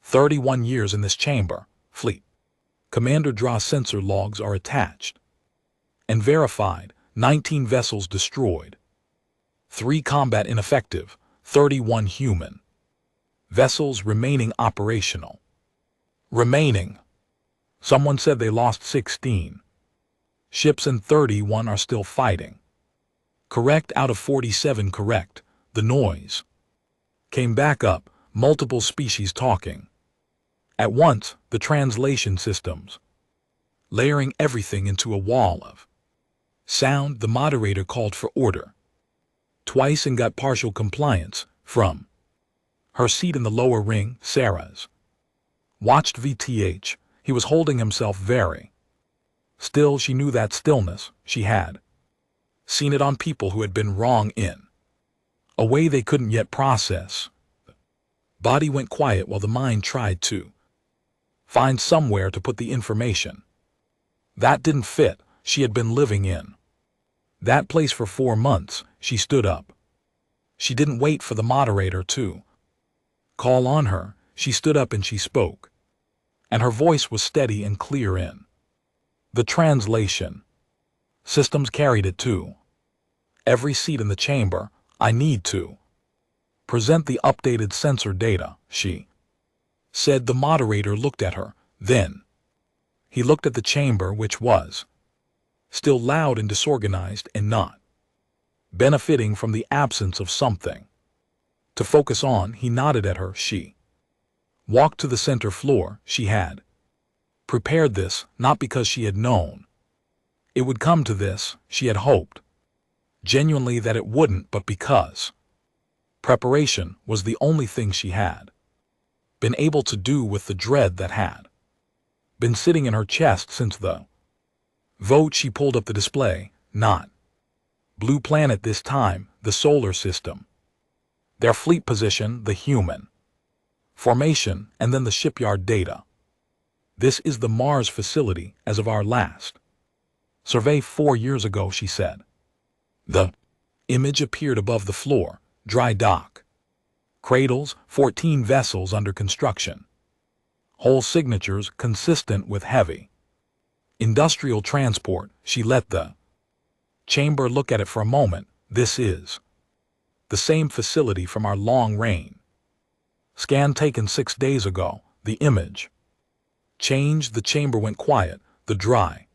31 years in this chamber. Fleet Commander Draw sensor logs are attached and verified. 19 vessels destroyed, 3 combat ineffective, 31 human vessels remaining operational. Someone said they lost 16 ships and 31 are still fighting. Correct, out of 47. Correct. The noise came back up, multiple species talking at once, the translation systems layering everything into a wall of sound. The moderator called for order twice and got partial compliance from her seat in the lower ring. Sarah's watched VTH. He was holding himself very still. She knew that stillness. She had seen it on people who had been wrong in a way they couldn't yet process. Body went quiet while the mind tried to find somewhere to put the information that didn't fit. She had been living in that place for 4 months. She stood up. She didn't wait for the moderator to call on her. She stood up and she spoke, and her voice was steady and clear in the translation systems carried it to every seat in the chamber. I need to present the updated sensor data, she said. The moderator looked at her. Then he looked at the chamber, which was still loud and disorganized and not benefiting from the absence of something to focus on. He nodded at her. She walked to the center floor. She had prepared this, not because she had known it would come to this. She had hoped genuinely that it wouldn't, but because preparation was the only thing she had been able to do with the dread that had been sitting in her chest since the vote. She pulled up the display. Not blue planet this time, the solar system, their fleet position, the human formation, and then the shipyard data. This is the Mars facility as of our last survey 4 years ago, she said. The image appeared above the floor. Dry dock cradles, 14 vessels under construction, whole signatures consistent with heavy industrial transport. She let the chamber look at it for a moment. This is the same facility from our long-range scan taken 6 days ago. The image changed. The chamber went quiet. The dry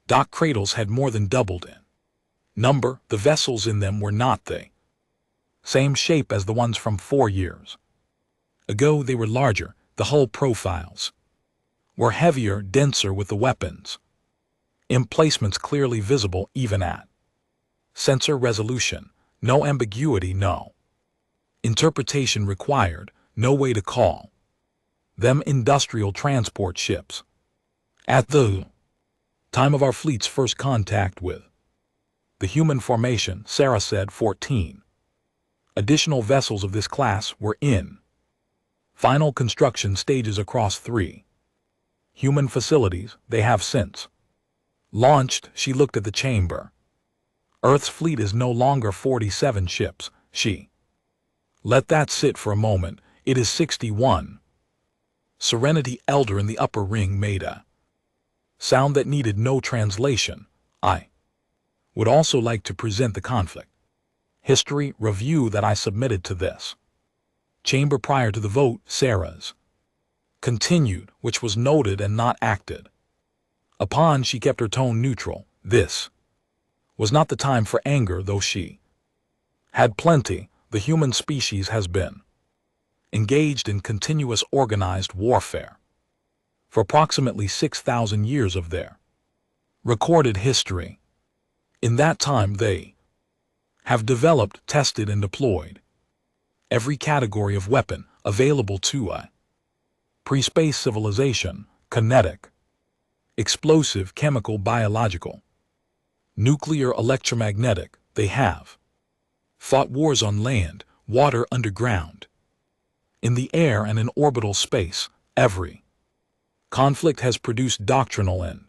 dock cradles had more than doubled in number. The vessels in them were not the same shape as the ones from 4 years ago. They were larger. The hull profiles were heavier, denser, with the weapons emplacements clearly visible even at sensor resolution. No ambiguity, no interpretation required, no way to call them industrial transport ships. At the time of our fleet's first contact with the human formation, Sarah said, 14 additional vessels of this class were in final construction stages across 3 human facilities. They have since launched. She looked at the chamber. Earth's fleet is no longer 47 ships. She let that sit for a moment. It is 61. Serenity Elder in the upper ring made a sound that needed no translation. I would also like to present the conflict history review that I submitted to this chamber prior to the vote. Sarah's Continued, which was noted and not acted upon. She kept her tone neutral. This was not the time for anger, though she had plenty. The human species has been engaged in continuous organized warfare for approximately 6,000 years of their recorded history. In that time they have developed, tested, and deployed every category of weapon available to a pre-space civilization: kinetic, explosive, chemical, biological, nuclear, electromagnetic. They have fought wars on land, water, underground, in the air, and in orbital space. Every conflict has produced doctrinal and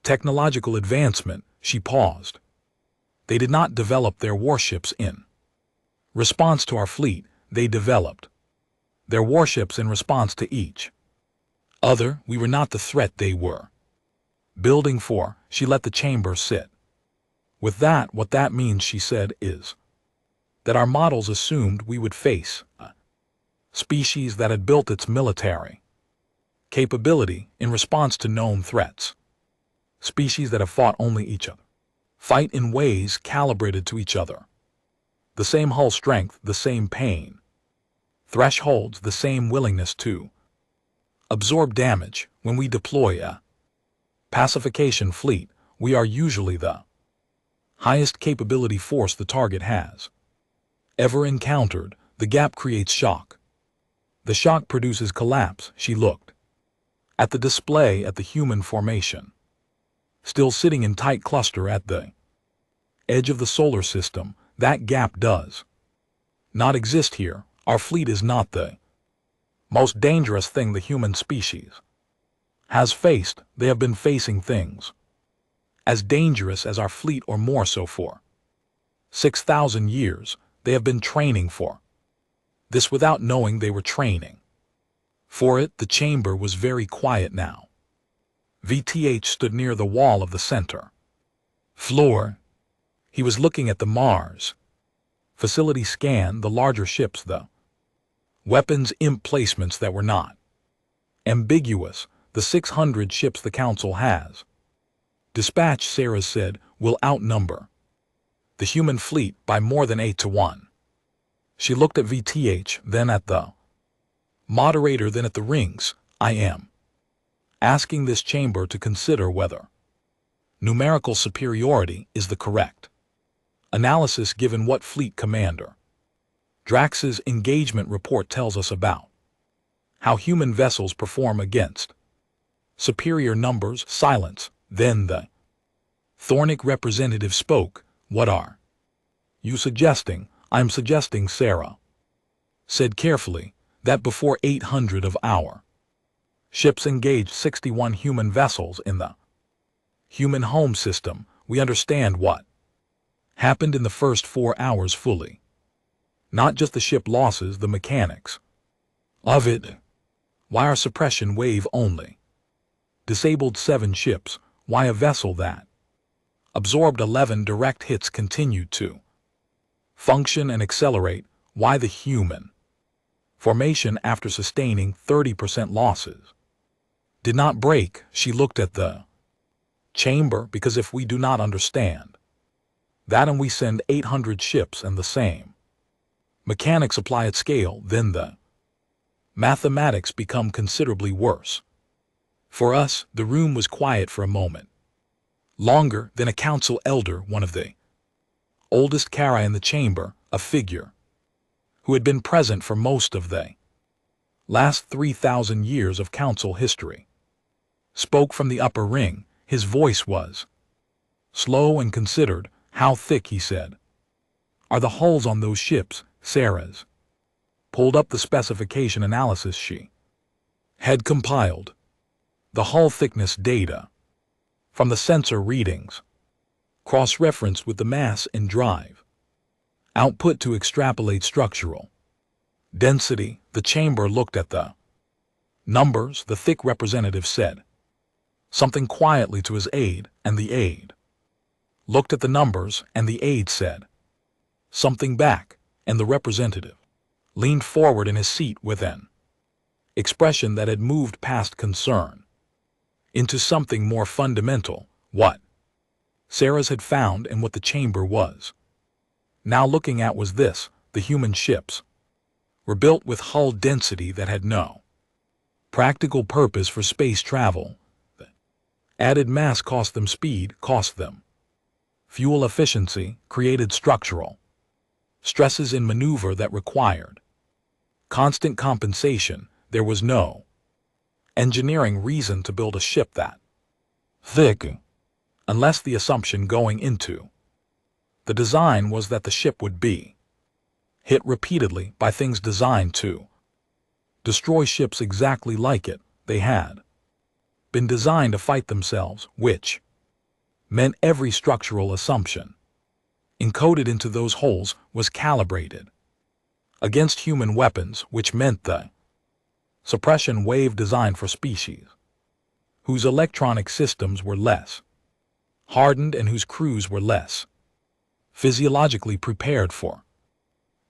technological advancement. She paused. They did not develop their warships in response to our fleet. They developed their warships in response to each other. We were not the threat they were building for. She let the chamber sit with that. What that means, she said, is that our models assumed we would face a species that had built its military capability in response to known threats. Species that have fought only each other fight in ways calibrated to each other. The same hull strength, the same pain thresholds, the same willingness to absorb damage. When we deploy a pacification fleet, we are usually the highest capability force the target has ever encountered. The gap creates shock. The shock produces collapse. She looked at the display, at the human formation, still sitting in tight cluster at the edge of the solar system. That gap does not exist here. Our fleet is not the most dangerous thing the human species has faced. They have been facing things as dangerous as our fleet, or more so. For 6,000 years, they have been training for this without knowing they were training for it. The chamber was very quiet now. VTH stood near the wall of the center floor. He was looking at the Mars facility scan, the larger ships, the weapons emplacements that were not ambiguous. The 600 ships the Council has dispatched, Sarah said, will outnumber the human fleet by more than 8 to 1. She looked at VTH, then at the moderator, then at the rings. I am asking this chamber to consider whether numerical superiority is the correct analysis given what Fleet Commander Drax's engagement report tells us about how human vessels perform against superior numbers. Silence. Then the Thornic representative spoke. What are you suggesting? I'm suggesting, Sarah said carefully, that before 800 of our ships engaged 61 human vessels in the human home system, we understand what happened in the first 4 hours fully. Not just the ship losses, the mechanics of it. Why our suppression wave only disabled 7 ships? Why a vessel that absorbed 11 direct hits continued to function and accelerate? Why the human formation, after sustaining 30% losses, did not break? She looked at the chamber. Because if we do not understand that and we send 800 ships and the same mechanics apply at scale, then the mathematics become considerably worse. For us, the room was quiet for a moment, longer than a council elder, one of the oldest Kara in the chamber, a figure who had been present for most of the last 3,000 years of council history, spoke from the upper ring. His voice was slow and considered. How thick, he said, are the hulls on those ships? Sarah's pulled up the specification analysis she had compiled, the hull thickness data from the sensor readings, cross-referenced with the mass and drive output to extrapolate structural density. The chamber looked at the numbers. The thick representative said something quietly to his aide, and the aide looked at the numbers, and the aide said something back, and the representative leaned forward in his seat with an expression that had moved past concern into something more fundamental. What Sarah's had found and what the chamber was now looking at was this: the human ships were built with hull density that had no practical purpose for space travel. The added mass cost them speed, cost them fuel efficiency, created structural stresses in maneuver that required constant compensation. There was no engineering reason to build a ship that thick, unless the assumption going into the design was that the ship would be hit repeatedly by things designed to destroy ships exactly like it. They had been designed to fight themselves, which meant every structural assumption encoded into those holes was calibrated against human weapons, which meant the suppression wave designed for species whose electronic systems were less hardened and whose crews were less physiologically prepared for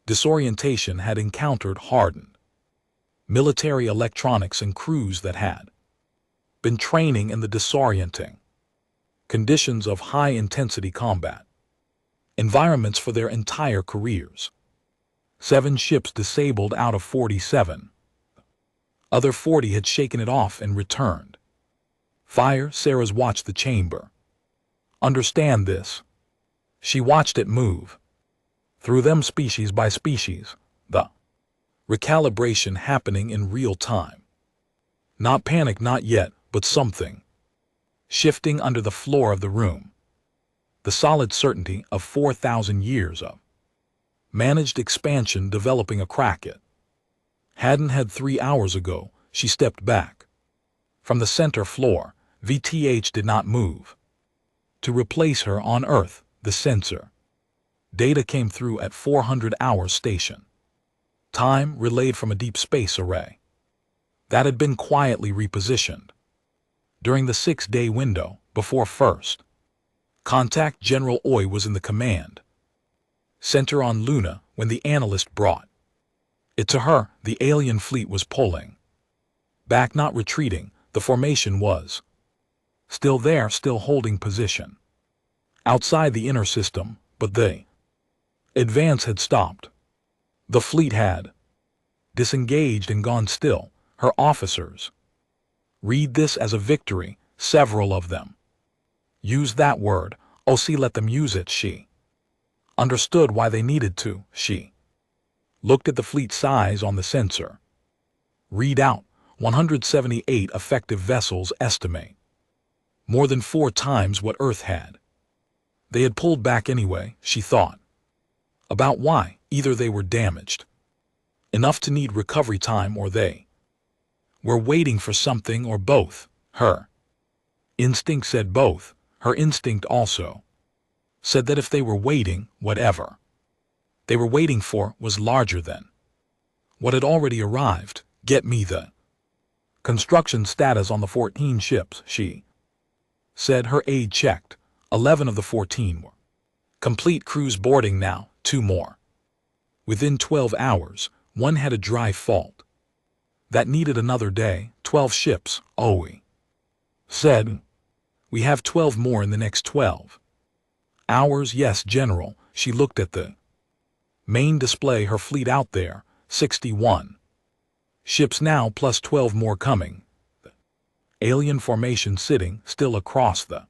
disorientation had encountered hardened military electronics and crews that had been training in the disorienting conditions of high-intensity combat environments for their entire careers. 7 ships disabled out of 47. Other 40 had shaken it off and returned. Fire. Sarah's watched the chamber. Understand this. She watched it move through them species by species, the recalibration happening in real time. Not panic, not yet, but something shifting under the floor of the room. The solid certainty of 4,000 years of managed expansion developing a crack it hadn't had 3 hours ago. She stepped back from the center floor. VTH did not move to replace her on Earth. The sensor data came through at 400-hour station time relayed from a deep space array that had been quietly repositioned during the 6-day window before first contact. General Oy was in the command center on Luna when the analyst brought it to her. The alien fleet was pulling back, not retreating. The formation was still there, still holding position outside the inner system, but the advance had stopped. The fleet had disengaged and gone still. Her officers read this as a victory. Several of them used that word. OC let them use it. She understood why they needed to. She looked at the fleet size on the sensor. Read out 178 effective vessels, estimate more than 4 times what Earth had. They had pulled back anyway. She thought about why. Either they were damaged enough to need recovery time, or they were waiting for something, or both. Her instinct said both. Her instinct also said that if they were waiting, whatever they were waiting for was larger than what had already arrived. Get me the construction status on the 14 ships, she said. Her aide checked. 11 of the 14 were complete. Crews boarding now. 2 more. Within 12 hours, 1 had a dry fault that needed another day. 12 ships, Owe said. We have 12 more in the next 12 hours. Yes, General. She looked at the main display. Her fleet out there, 61 ships now, plus 12 more coming. The alien formation sitting still across the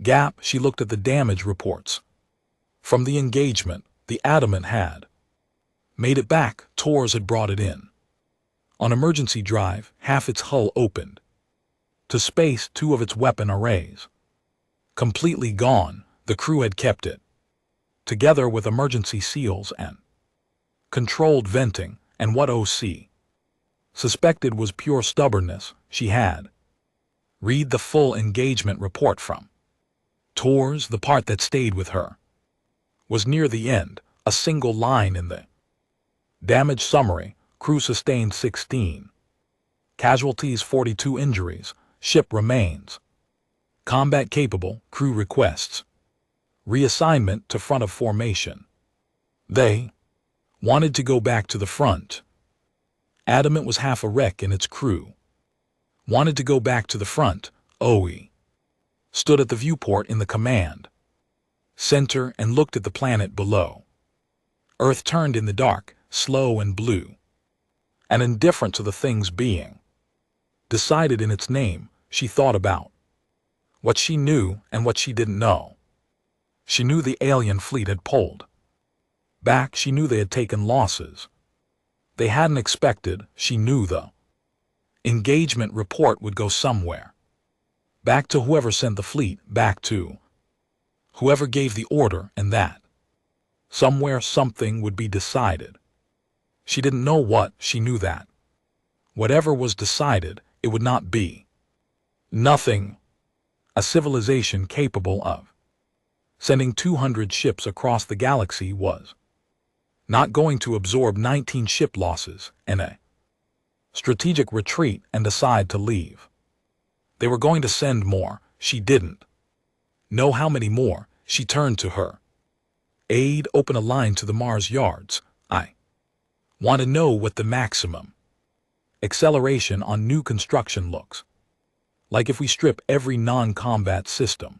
gap. She looked at the damage reports from the engagement. The Adamant had made it back. Tors had brought it in on emergency drive. Half its hull opened to space. 2 of its weapon arrays completely gone. The crew had kept it together with emergency seals and controlled venting, and what OC suspected was pure stubbornness. She had read the full engagement report from Tors. The part that stayed with her was near the end. A single line in the damage summary: crew sustained 16 casualties, 42 injuries. Ship remains combat capable. Crew requests reassignment to front of formation. They wanted to go back to the front Adamant was half a wreck in its crew. Wanted to go back to the front, OE. Stood at the viewport in the command center and looked at the planet below. Earth turned in the dark, slow and blue, and indifferent to the things being. Decided in its name, she thought about what she knew and what she didn't know. She knew the alien fleet had pulled back. She knew they had taken losses they hadn't expected. She knew the engagement report would go somewhere. Back to whoever sent the fleet, back to whoever gave the order, and that somewhere something would be decided. She didn't know what, she knew that whatever was decided, it would not be nothing. A civilization capable of sending 200 ships across the galaxy was not going to absorb 19 ship losses and a strategic retreat and decide to leave. They were going to send more. She didn't know how many more. She turned to her aide. Open a line to the Mars yards. I want to know what the maximum acceleration on new construction looks like if we strip every non-combat system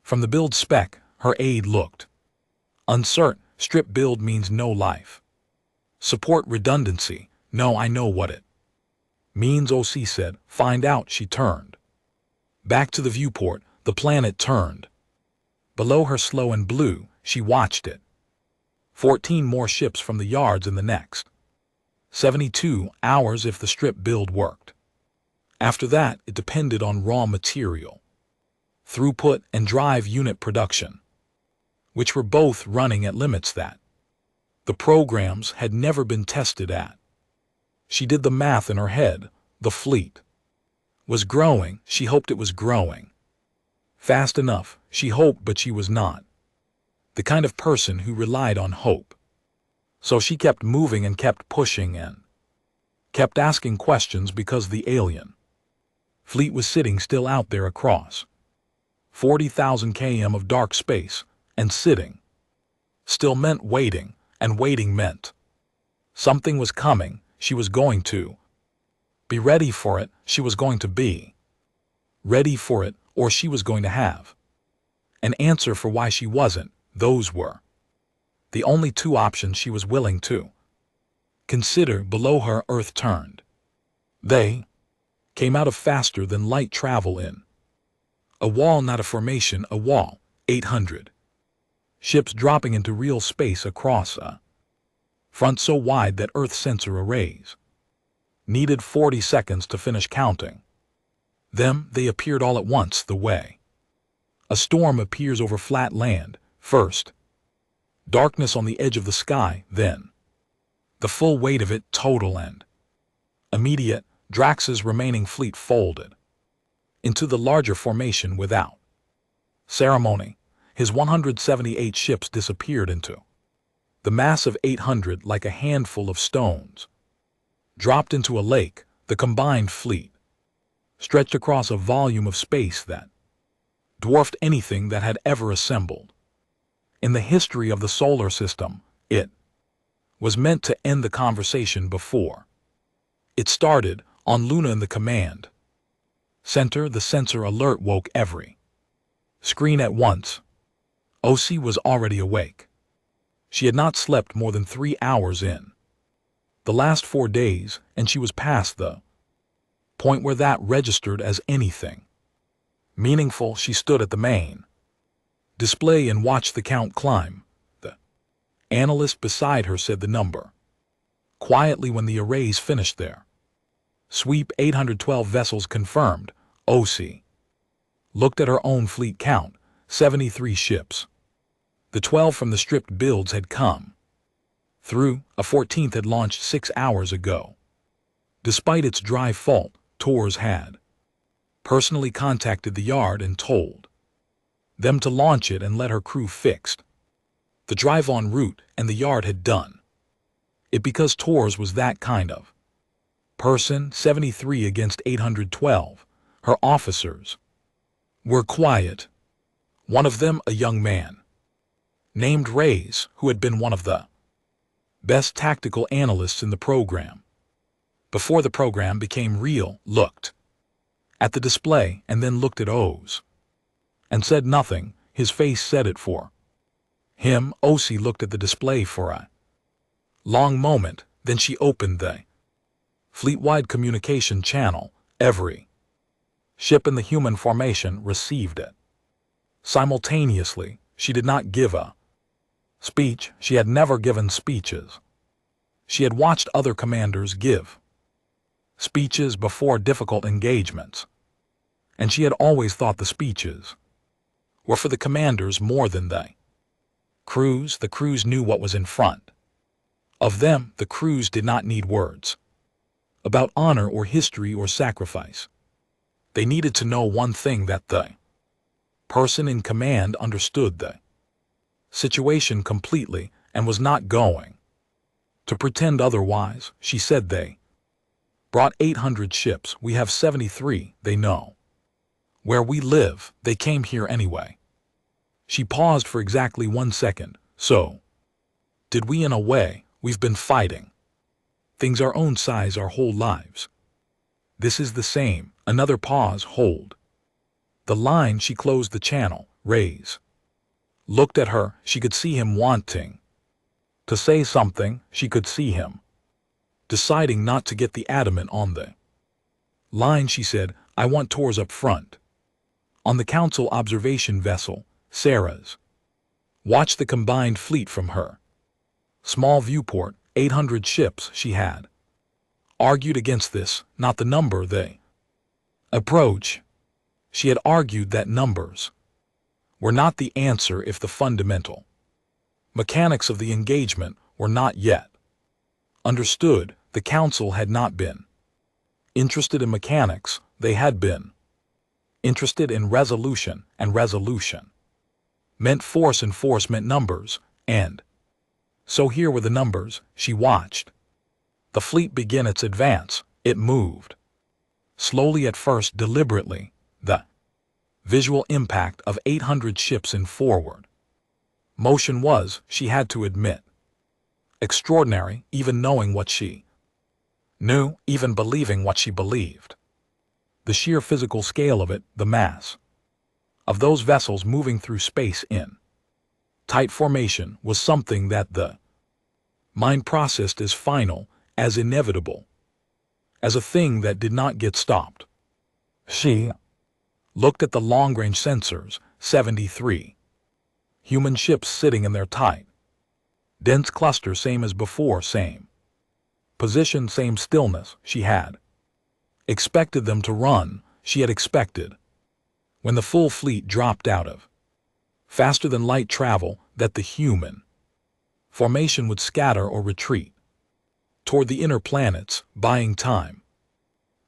from the build spec. Her aide looked uncertain. Strip build means no life support redundancy. No, I know what it means, OC said. Find out. She turned back to the viewport. The planet turned below her, slow and blue. She watched it. 14 more ships from the yards in the next 72 hours if the strip build worked. After that, it depended on raw material throughput and drive unit production, which were both running at limits that the programs had never been tested at. She did the math in her head. The fleet was growing. She hoped it was growing fast enough. She hoped, but she was not the kind of person who relied on hope. So she kept moving and kept pushing and kept asking questions, because the alien fleet was sitting still out there across 40,000 km of dark space, and sitting still meant waiting, and waiting meant something was coming. She was going to be ready for it. She was going to be ready for it, or she was going to have an answer for why she wasn't. Those were the only two options she was willing to consider. Below her, Earth turned. They came out of faster than light travel in a wall, not a formation, a wall. 800 ships dropping into real space across a front so wide that Earth sensor arrays needed 40 seconds to finish counting them. They appeared all at once, the way a storm appears over flat land. First, darkness on the edge of the sky, then the full weight of it, total and immediate. Drax's remaining fleet folded into the larger formation without ceremony. His 178 ships disappeared into the mass of 800 like a handful of stones dropped into a lake. The combined fleet stretched across a volume of space that dwarfed anything that had ever assembled in the history of the solar system. It was meant to end the conversation before it started. On Luna in the command center, the sensor alert woke every screen at once. OC was already awake. She had not slept more than 3 hours in the last 4 days, and she was past the point where that registered as anything meaningful. She stood at the main display and watched the count climb. The analyst beside her said the number quietly when the arrays finished their sweep. 812 vessels confirmed. OC looked at her own fleet count. 73 ships. The 12 from the stripped builds had come through. A 14th had launched 6 hours ago. Despite its dry fault, Tors had personally contacted the yard and told them to launch it and let her crew fixed the drive en route, and the yard had done it because Tors was that kind of person. 73 against 812. Her officers were quiet. One of them, a young man named Reyes, who had been one of the best tactical analysts in the program, before the program became real, looked at the display and then looked at O's and said nothing. His face said it for him. OC looked at the display for a long moment, then she opened the fleet-wide communication channel. Every ship in the human formation received it simultaneously. She did not give a speech. She had never given speeches. She had watched other commanders give speeches before difficult engagements, and she had always thought the speeches were for the commanders more than the crews. The crews knew what was in front of them. The crews did not need words about honor or history or sacrifice. They needed to know one thing, that the person in command understood the situation completely and was not going to pretend otherwise. She said they brought 800 ships. We have 73. They know where we live. They came here anyway. She paused for exactly 1 second. So did we. In a way, we've been fighting things our own size our whole lives. This is the same. Another pause. Hold the line. She closed the channel. Raise looked at her. She could see him wanting to say something. She could see him deciding not to get the adamant on the line. She said, I want tours up front on the council observation vessel. Sarah's watched the combined fleet from her small viewport. 800 ships. She had argued against this, not the number they approach. She had argued that numbers were not the answer if the fundamental mechanics of the engagement were not yet understood. The council had not been interested in mechanics. They had been interested in resolution, and resolution meant force, and force meant numbers, and so here were the numbers. She watched the fleet begin its advance. It moved slowly at first, deliberately. The visual impact of 800 ships in forward motion was, she had to admit, extraordinary, even knowing what she knew, even believing what she believed. The sheer physical scale of it, the mass of those vessels moving through space in tight formation, was something that the mind processed as final, as inevitable, as a thing that did not get stopped. She looked at the long-range sensors. 73 human ships sitting in their tight, dense cluster, same as before, same position, same stillness. She had expected them to run. She had expected, when the full fleet dropped out of faster than light travel, that the human formation would scatter or retreat toward the inner planets, buying time,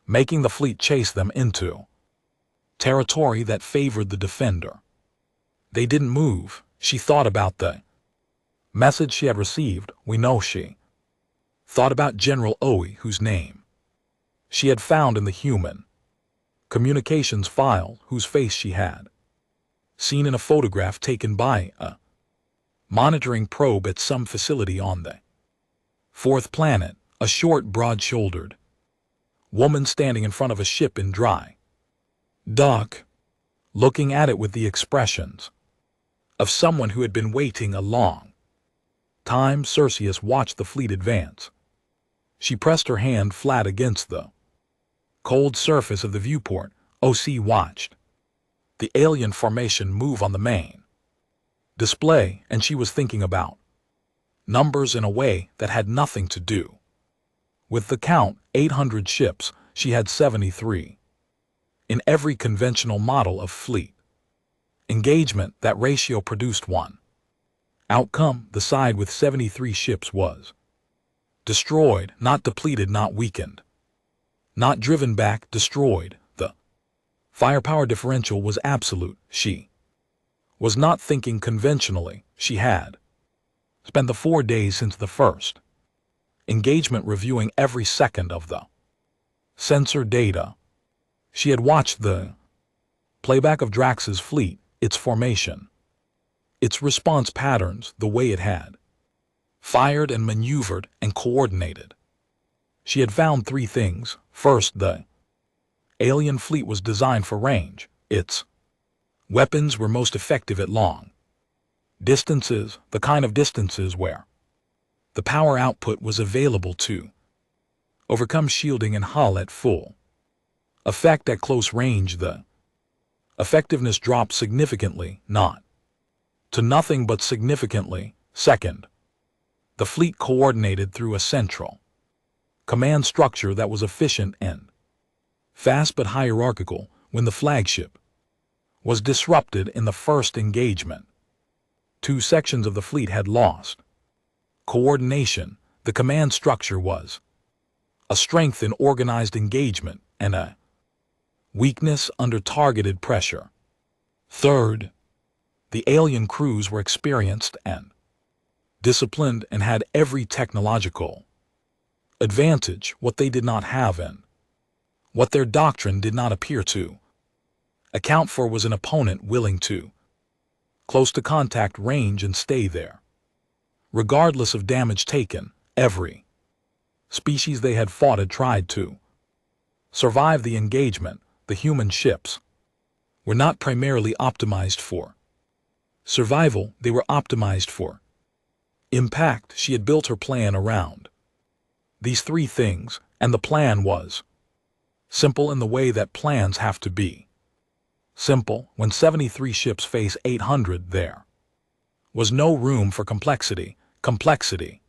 making the fleet chase them into territory that favored the defender. They didn't move. She thought about the message she had received. We know she thought about General Oe, whose name she had found in the human communications file, whose face she had seen in a photograph taken by a monitoring probe at some facility on the fourth planet. A short, broad-shouldered woman standing in front of a ship in dry dock, looking at it with the expressions of someone who had been waiting a long time. Cerseus watched the fleet advance. She pressed her hand flat against the cold surface of the viewport. OC watched the alien formation move on the main display, and she was thinking about numbers in a way that had nothing to do with the count. 800 ships. She had 73. In every conventional model of fleet engagement, that ratio produced one outcome. The side with 73 ships was destroyed, not depleted, not weakened, not driven back, destroyed. The firepower differential was absolute. She was not thinking conventionally. She had spent the 4 days since the first engagement reviewing every second of the sensor data. She had watched the playback of Drax's fleet, its formation, its response patterns, the way it had fired and maneuvered and coordinated She had found three things. First, the alien fleet was designed for range. Its weapons were most effective at long distances, the kind of distances where the power output was available to overcome shielding and hull at full effect. At close range, the effectiveness dropped significantly, not to nothing but significantly. Second, the fleet coordinated through a central command structure that was efficient and fast but hierarchical. When the flagship was disrupted in the first engagement, two sections of the fleet had lost coordination. The command structure was a strength in organized engagement and a weakness under targeted pressure. Third, the alien crews were experienced and disciplined and had every technological advantage. What they did not have and what their doctrine did not appear to account for was an opponent willing to close to contact range and stay there, regardless of damage taken. Every species they had fought had tried to survive the engagement. The human ships were not primarily optimized for survival, they were optimized for impact. She had built her plan around these three things, and the plan was simple in the way that plans have to be simple. When 73 ships face 800, there was no room for complexity. Complexity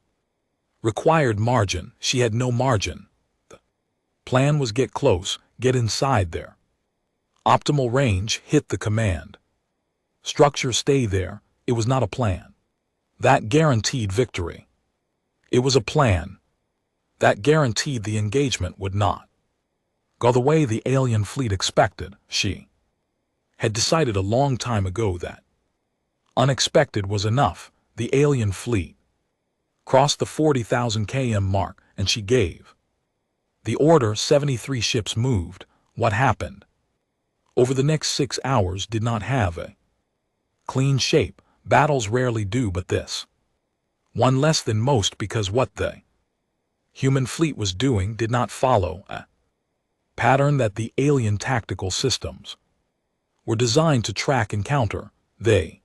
required margin. She had no margin. The plan was get close, get inside there. Optimal range, hit the command structure, stay there. It was not a plan that guaranteed victory. It was a plan that guaranteed the engagement would not go the way the alien fleet expected. She had decided a long time ago that unexpected was enough. The alien fleet crossed the 40,000 km mark, and she gave the order. 73 ships moved. What happened over the next 6 hours did not have a clean shape. Battles rarely do, but this one less than most, because what the human fleet was doing did not follow a pattern that the alien tactical systems were designed to track and counter. They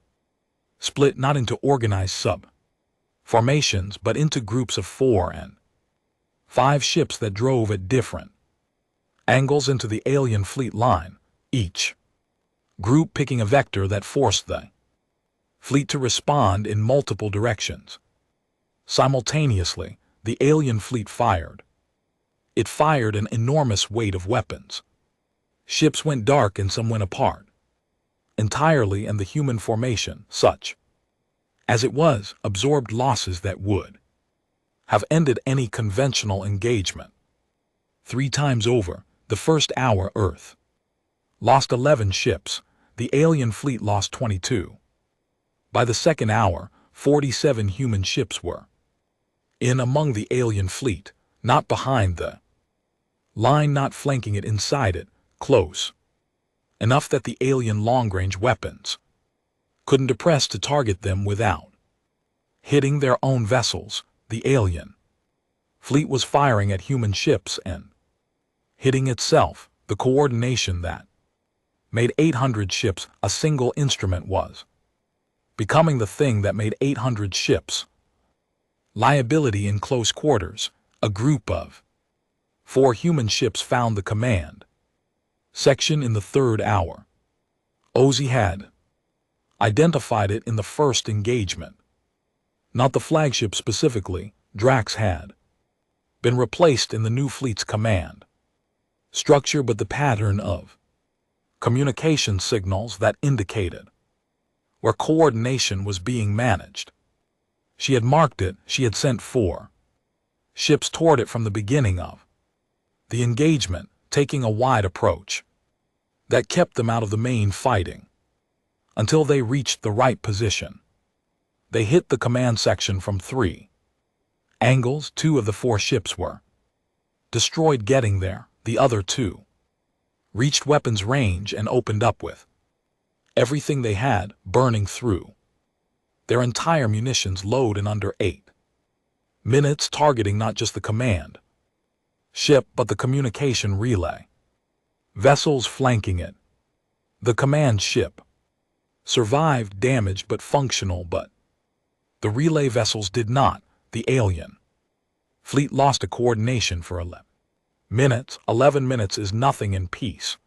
split not into organized sub-formations, but into groups of 4 and 5 ships that drove at different angles into the alien fleet line, each group picking a vector that forced the fleet to respond in multiple directions. Simultaneously, the alien fleet fired. It fired an enormous weight of weapons. Ships went dark and some went apart entirely, and the human formation, such as it was, absorbed losses that would have ended any conventional engagement. 3 times over. The first hour, Earth lost 11 ships. The alien fleet lost 22. By the second hour, 47 human ships were in among the alien fleet, not behind the line, not flanking it, inside it, close enough that the alien long-range weapons couldn't depress to target them without hitting their own vessels. The alien fleet was firing at human ships and hitting itself. The coordination that made 800 ships a single instrument was becoming the thing that made 800 ships liability in close quarters. A group of 4 human ships found the command section in the 3rd hour. Ozzy had identified it in the first engagement. Not the flagship specifically. Drax had been replaced in the new fleet's command structure, but the pattern of communication signals that indicated where coordination was being managed. She had marked it. She had sent 4 ships toward it from the beginning of the engagement, taking a wide approach that kept them out of the main fighting until they reached the right position. They hit the command section from 3 angles. 2 of the 4 ships were destroyed getting there. The other 2 reached weapons range and opened up with everything they had, burning through their entire munitions load in under 8 minutes, targeting not just the command Ship but the communication relay. Vessels flanking it. The command ship. Survived damaged but functional, but the relay vessels did not. The alien fleet lost a coordination for 11 minutes. 11 minutes is nothing in peace.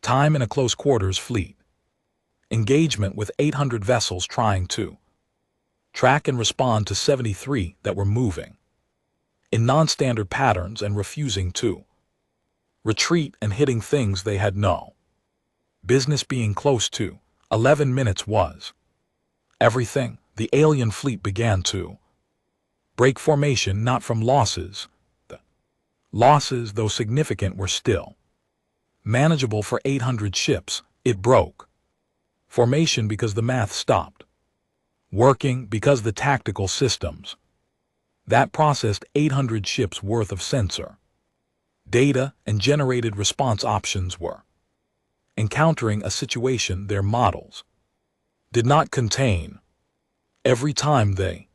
Time in a close quarters fleet. Engagement with 800 vessels trying to track and respond to 73 that were moving in non-standard patterns and refusing to retreat and hitting things they had no business being close to. 11 minutes was everything. The alien fleet began to break formation, not from losses. The losses, though significant, were still manageable for 800 ships. It broke formation because the math stopped working, because the tactical systems that processed 800 ships worth of sensor data and generated response options were encountering a situation their models did not contain. Every time they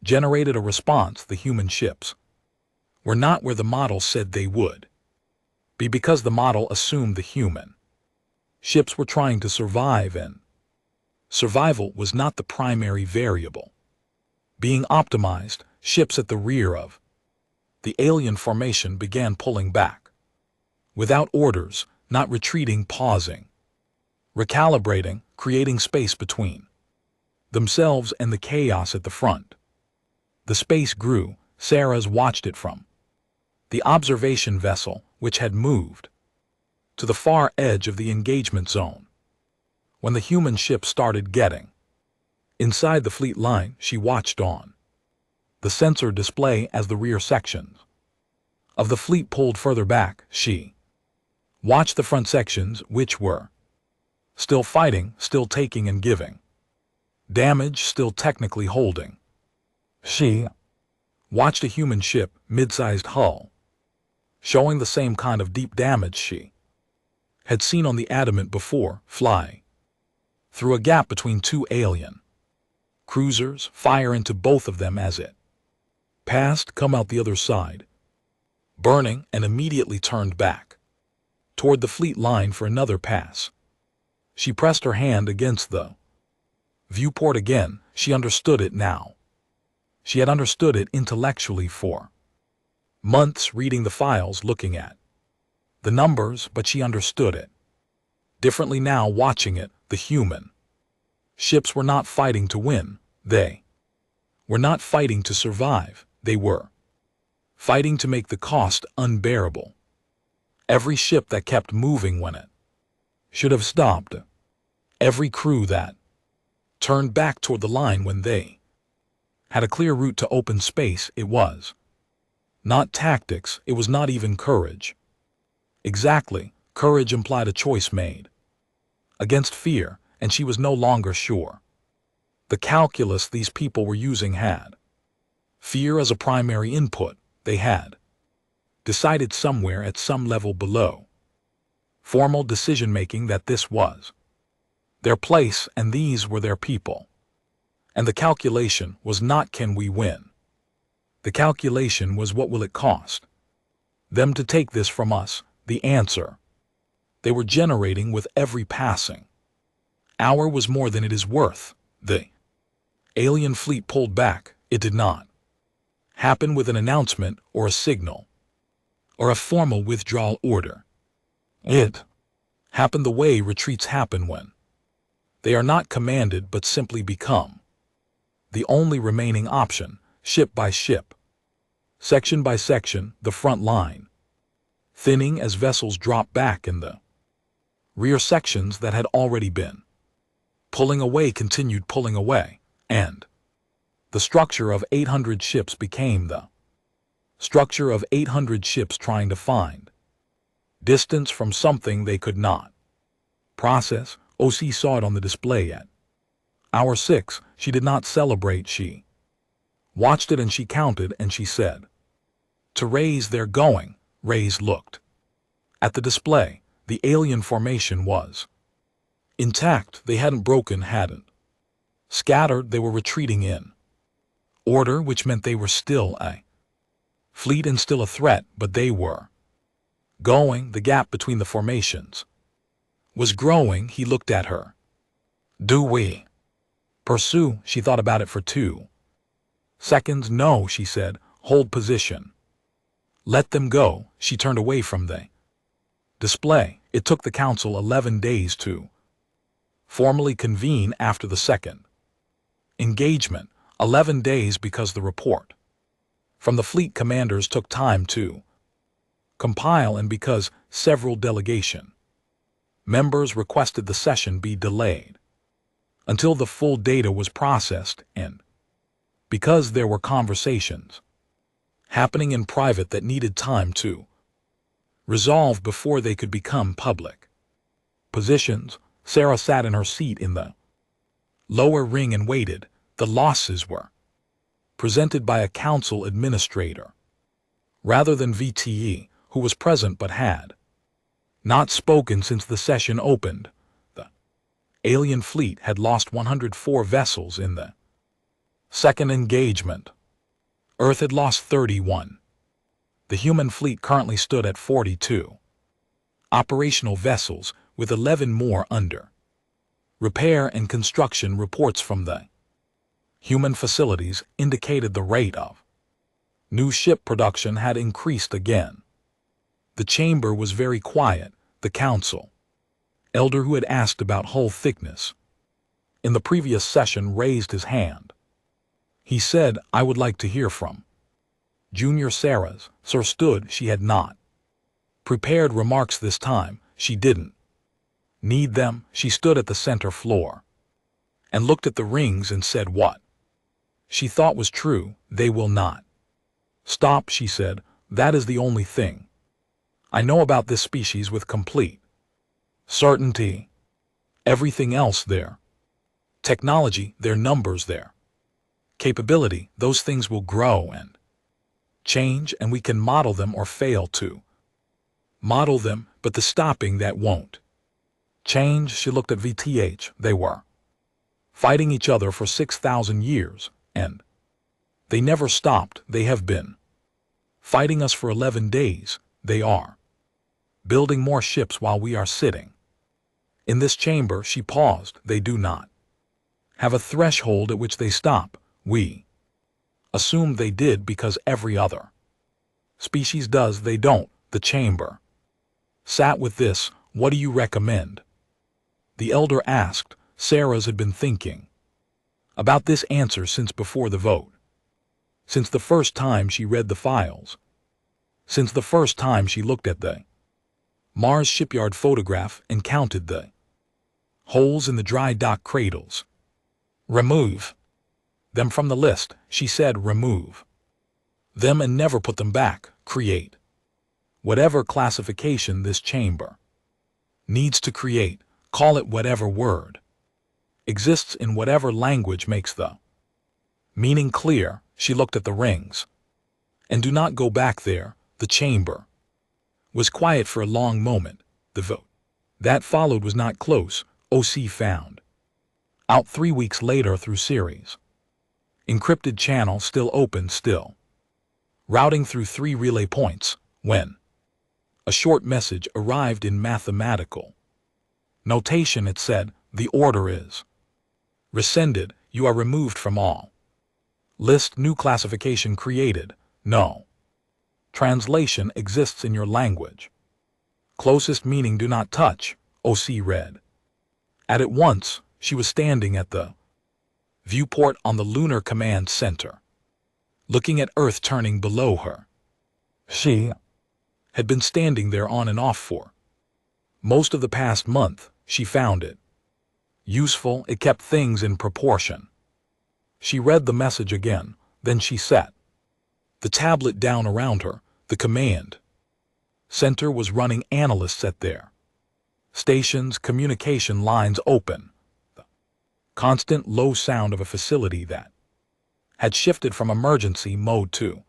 generated a response, the human ships were not where the model said they would be, because the model assumed the human ships were trying to survive, and survival was not the primary variable being optimized. Ships at the rear of the alien formation began pulling back without orders, not retreating, pausing, recalibrating, creating space between themselves and the chaos at the front. The space grew. Sarah's watched it from the observation vessel, which had moved to the far edge of the engagement zone. When the human ship started getting inside the fleet line, she watched on the sensor display as the rear sections of the fleet pulled further back. She watched the front sections, which were still fighting, still taking and giving damage, still technically holding. She watched a human ship, mid-sized hull, showing the same kind of deep damage she had seen on the Adamant before, fly through a gap between two alien cruisers, fire into both of them as it passed, come out the other side, burning, and immediately turned back toward the fleet line for another pass. She pressed her hand against the viewport again. She understood it now. She had understood it intellectually for months, reading the files, looking at the numbers, but she understood it differently now, watching it. The human ships were not fighting to win. They were not fighting to survive. They were fighting to make the cost unbearable. Every ship that kept moving when it should have stopped. Every crew that turned back toward the line when they had a clear route to open space. It was not tactics. It was not even courage. Exactly. Courage implied a choice made against fear, and she was no longer sure the calculus these people were using had fear as a primary input. They had decided somewhere at some level below formal decision-making that this was their place and these were their people. And the calculation was not can we win. The calculation was what will it cost them to take this from us. The answer they were generating with every passing hour was more than it is worth. The alien fleet pulled back. It did not happen with an announcement or a signal or a formal withdrawal order. It happened the way retreats happen, when they are not commanded but simply become the only remaining option, ship by ship, section by section, the front line thinning as vessels drop back, and the rear sections that had already been pulling away continued pulling away, and the structure of 800 ships became the structure of 800 ships trying to find distance from something they could not process. OC saw it on the display at hour 6. She did not celebrate. She watched it and she counted and she said, "To raise they're going." Raise looked at the display. The alien formation was intact. They hadn't broken, hadn't scattered. They were retreating in order, which meant they were still a Fleet and still a threat, but they were going. The gap between the formations was growing. He looked at her. Do we pursue? She thought about it for 2 seconds. No, she said. Hold position. Let them go. She turned away from the display. It took the council 11 days to formally convene after the second engagement. 11 days because the report from the fleet commanders took time to compile and because several delegation members requested the session be delayed until the full data was processed and because there were conversations happening in private that needed time to resolve before they could become public positions. Sarah sat in her seat in the lower ring and waited. The losses were presented by a council administrator rather than VTE, who was present but had not spoken since the session opened. The alien fleet had lost 104 vessels in the second engagement. Earth had lost 31. The human fleet currently stood at 42 operational vessels, with 11 more under repair and construction. Reports from the human facilities indicated the rate of new ship production had increased again. The chamber was very quiet. The council elder who had asked about hull thickness in the previous session raised his hand. He said, I would like to hear from Junior. Sarah's sir stood. She had not prepared remarks this time. She didn't need them. She stood at the center floor and looked at the rings and said what she thought was true. They will not stop, she said. That is the only thing I know about this species with complete certainty. Everything else, their technology, their numbers, their capability, those things will grow and change, and we can model them or fail to model them, but the stopping that won't change. She looked at VTH. They were fighting each other for 6,000 years, and they never stopped. They have been fighting us for 11 days. They are building more ships while we are sitting in this chamber. She paused. They do not have a threshold at which they stop. We assume they did because every other species does. They don't. The chamber sat with this. What do you recommend? The elder asked. Sarah's had been thinking about this answer since before the vote, since the first time she read the files, since the first time she looked at the Mars shipyard photograph and counted the holes in the dry dock cradles. Remove them from the list, she said. Remove them and never put them back. Create whatever classification this chamber needs to create. Call it whatever word exists in whatever language makes the meaning clear. She looked at the rings. And do not go back there. The chamber was quiet for a long moment. The vote that followed was not close. OC found out 3 weeks later through series encrypted channel still open, still routing through 3 relay points, when a short message arrived in mathematical notation. It said, the order is rescinded. You are removed from all list. New classification created. No translation exists in your language. Closest meaning do not touch. OC read at once. She was standing at the viewport on the Lunar Command Center, looking at Earth turning below her. She had been standing there on and off for most of the past month. She found it useful. It kept things in proportion. She read the message again, then she set the tablet down around her. The command center was running analysts at their stations, communication lines open. The constant low sound of a facility that had shifted from emergency mode to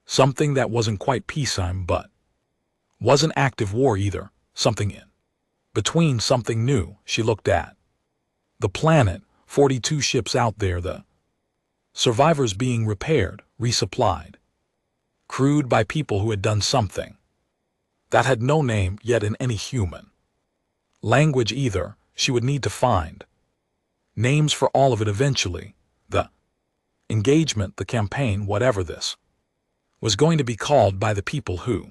something that wasn't quite peacetime but wasn't active war either. Something in between, something new. She looked at the planet. 42 ships out there. The survivors being repaired, resupplied, crewed by people who had done something that had no name yet in any human language either. She would need to find names for all of it eventually. The engagement, the campaign, whatever this was going to be called by the people who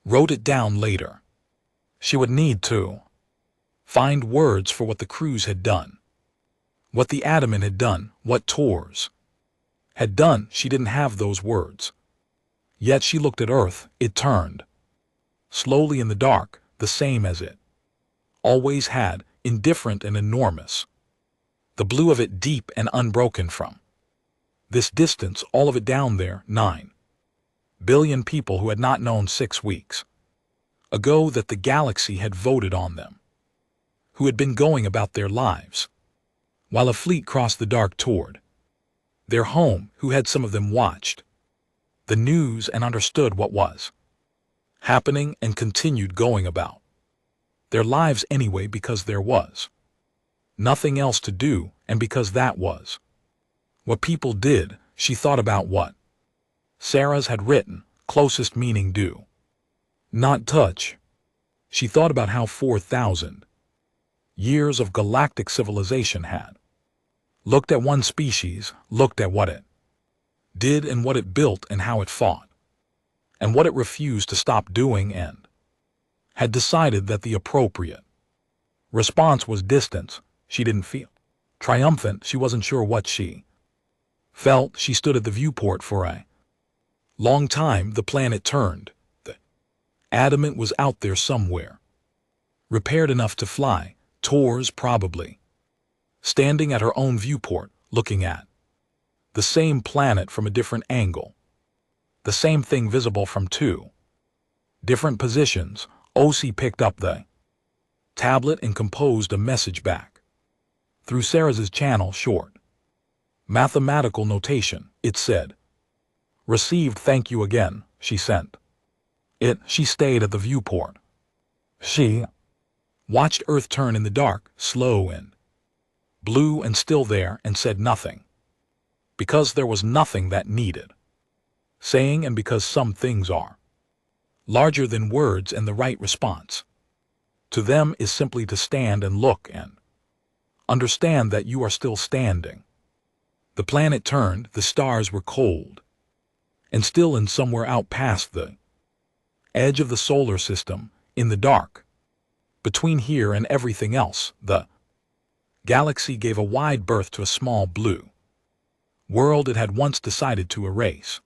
wrote it down later. She would need to find words for what the crews had done, what the adamant had done, what Tors had done. She didn't have those words. Yet she looked at Earth. It turned slowly in the dark, the same as it always had, indifferent and enormous. The blue of it deep and unbroken from this distance, all of it down there, 9 billion people who had not known 6 weeks ago that the galaxy had voted on them, who had been going about their lives, while a fleet crossed the dark toward their home, who had some of them watched the news and understood what was happening and continued going about their lives anyway because there was nothing else to do, and because that was what people did. She thought about what Sarah's had written, closest meaning do not touch. She thought about how 4,000 years of galactic civilization had looked at one species, looked at what it did and what it built and how it fought, and what it refused to stop doing, and had decided that the appropriate response was distance. She didn't feel triumphant. She wasn't sure what she felt. She stood at the viewport for a long time. The planet turned. The adamant was out there somewhere, repaired enough to fly. Tors probably standing at her own viewport, looking at the same planet from a different angle, the same thing visible from 2 different positions. OC picked up the tablet and composed a message back through Sarah's channel. Short mathematical notation. It said, "Received, thank you again." She sent it. She stayed at the viewport. She watched Earth turn in the dark, slow and blue and still there, and said nothing, because there was nothing that needed saying, and because some things are larger than words, and the right response to them is simply to stand and look and understand that you are still standing. The planet turned. The stars were cold and still, and somewhere out past the edge of the solar system, in the dark between here and everything else, the galaxy gave a wide berth to a small blue world it had once decided to erase.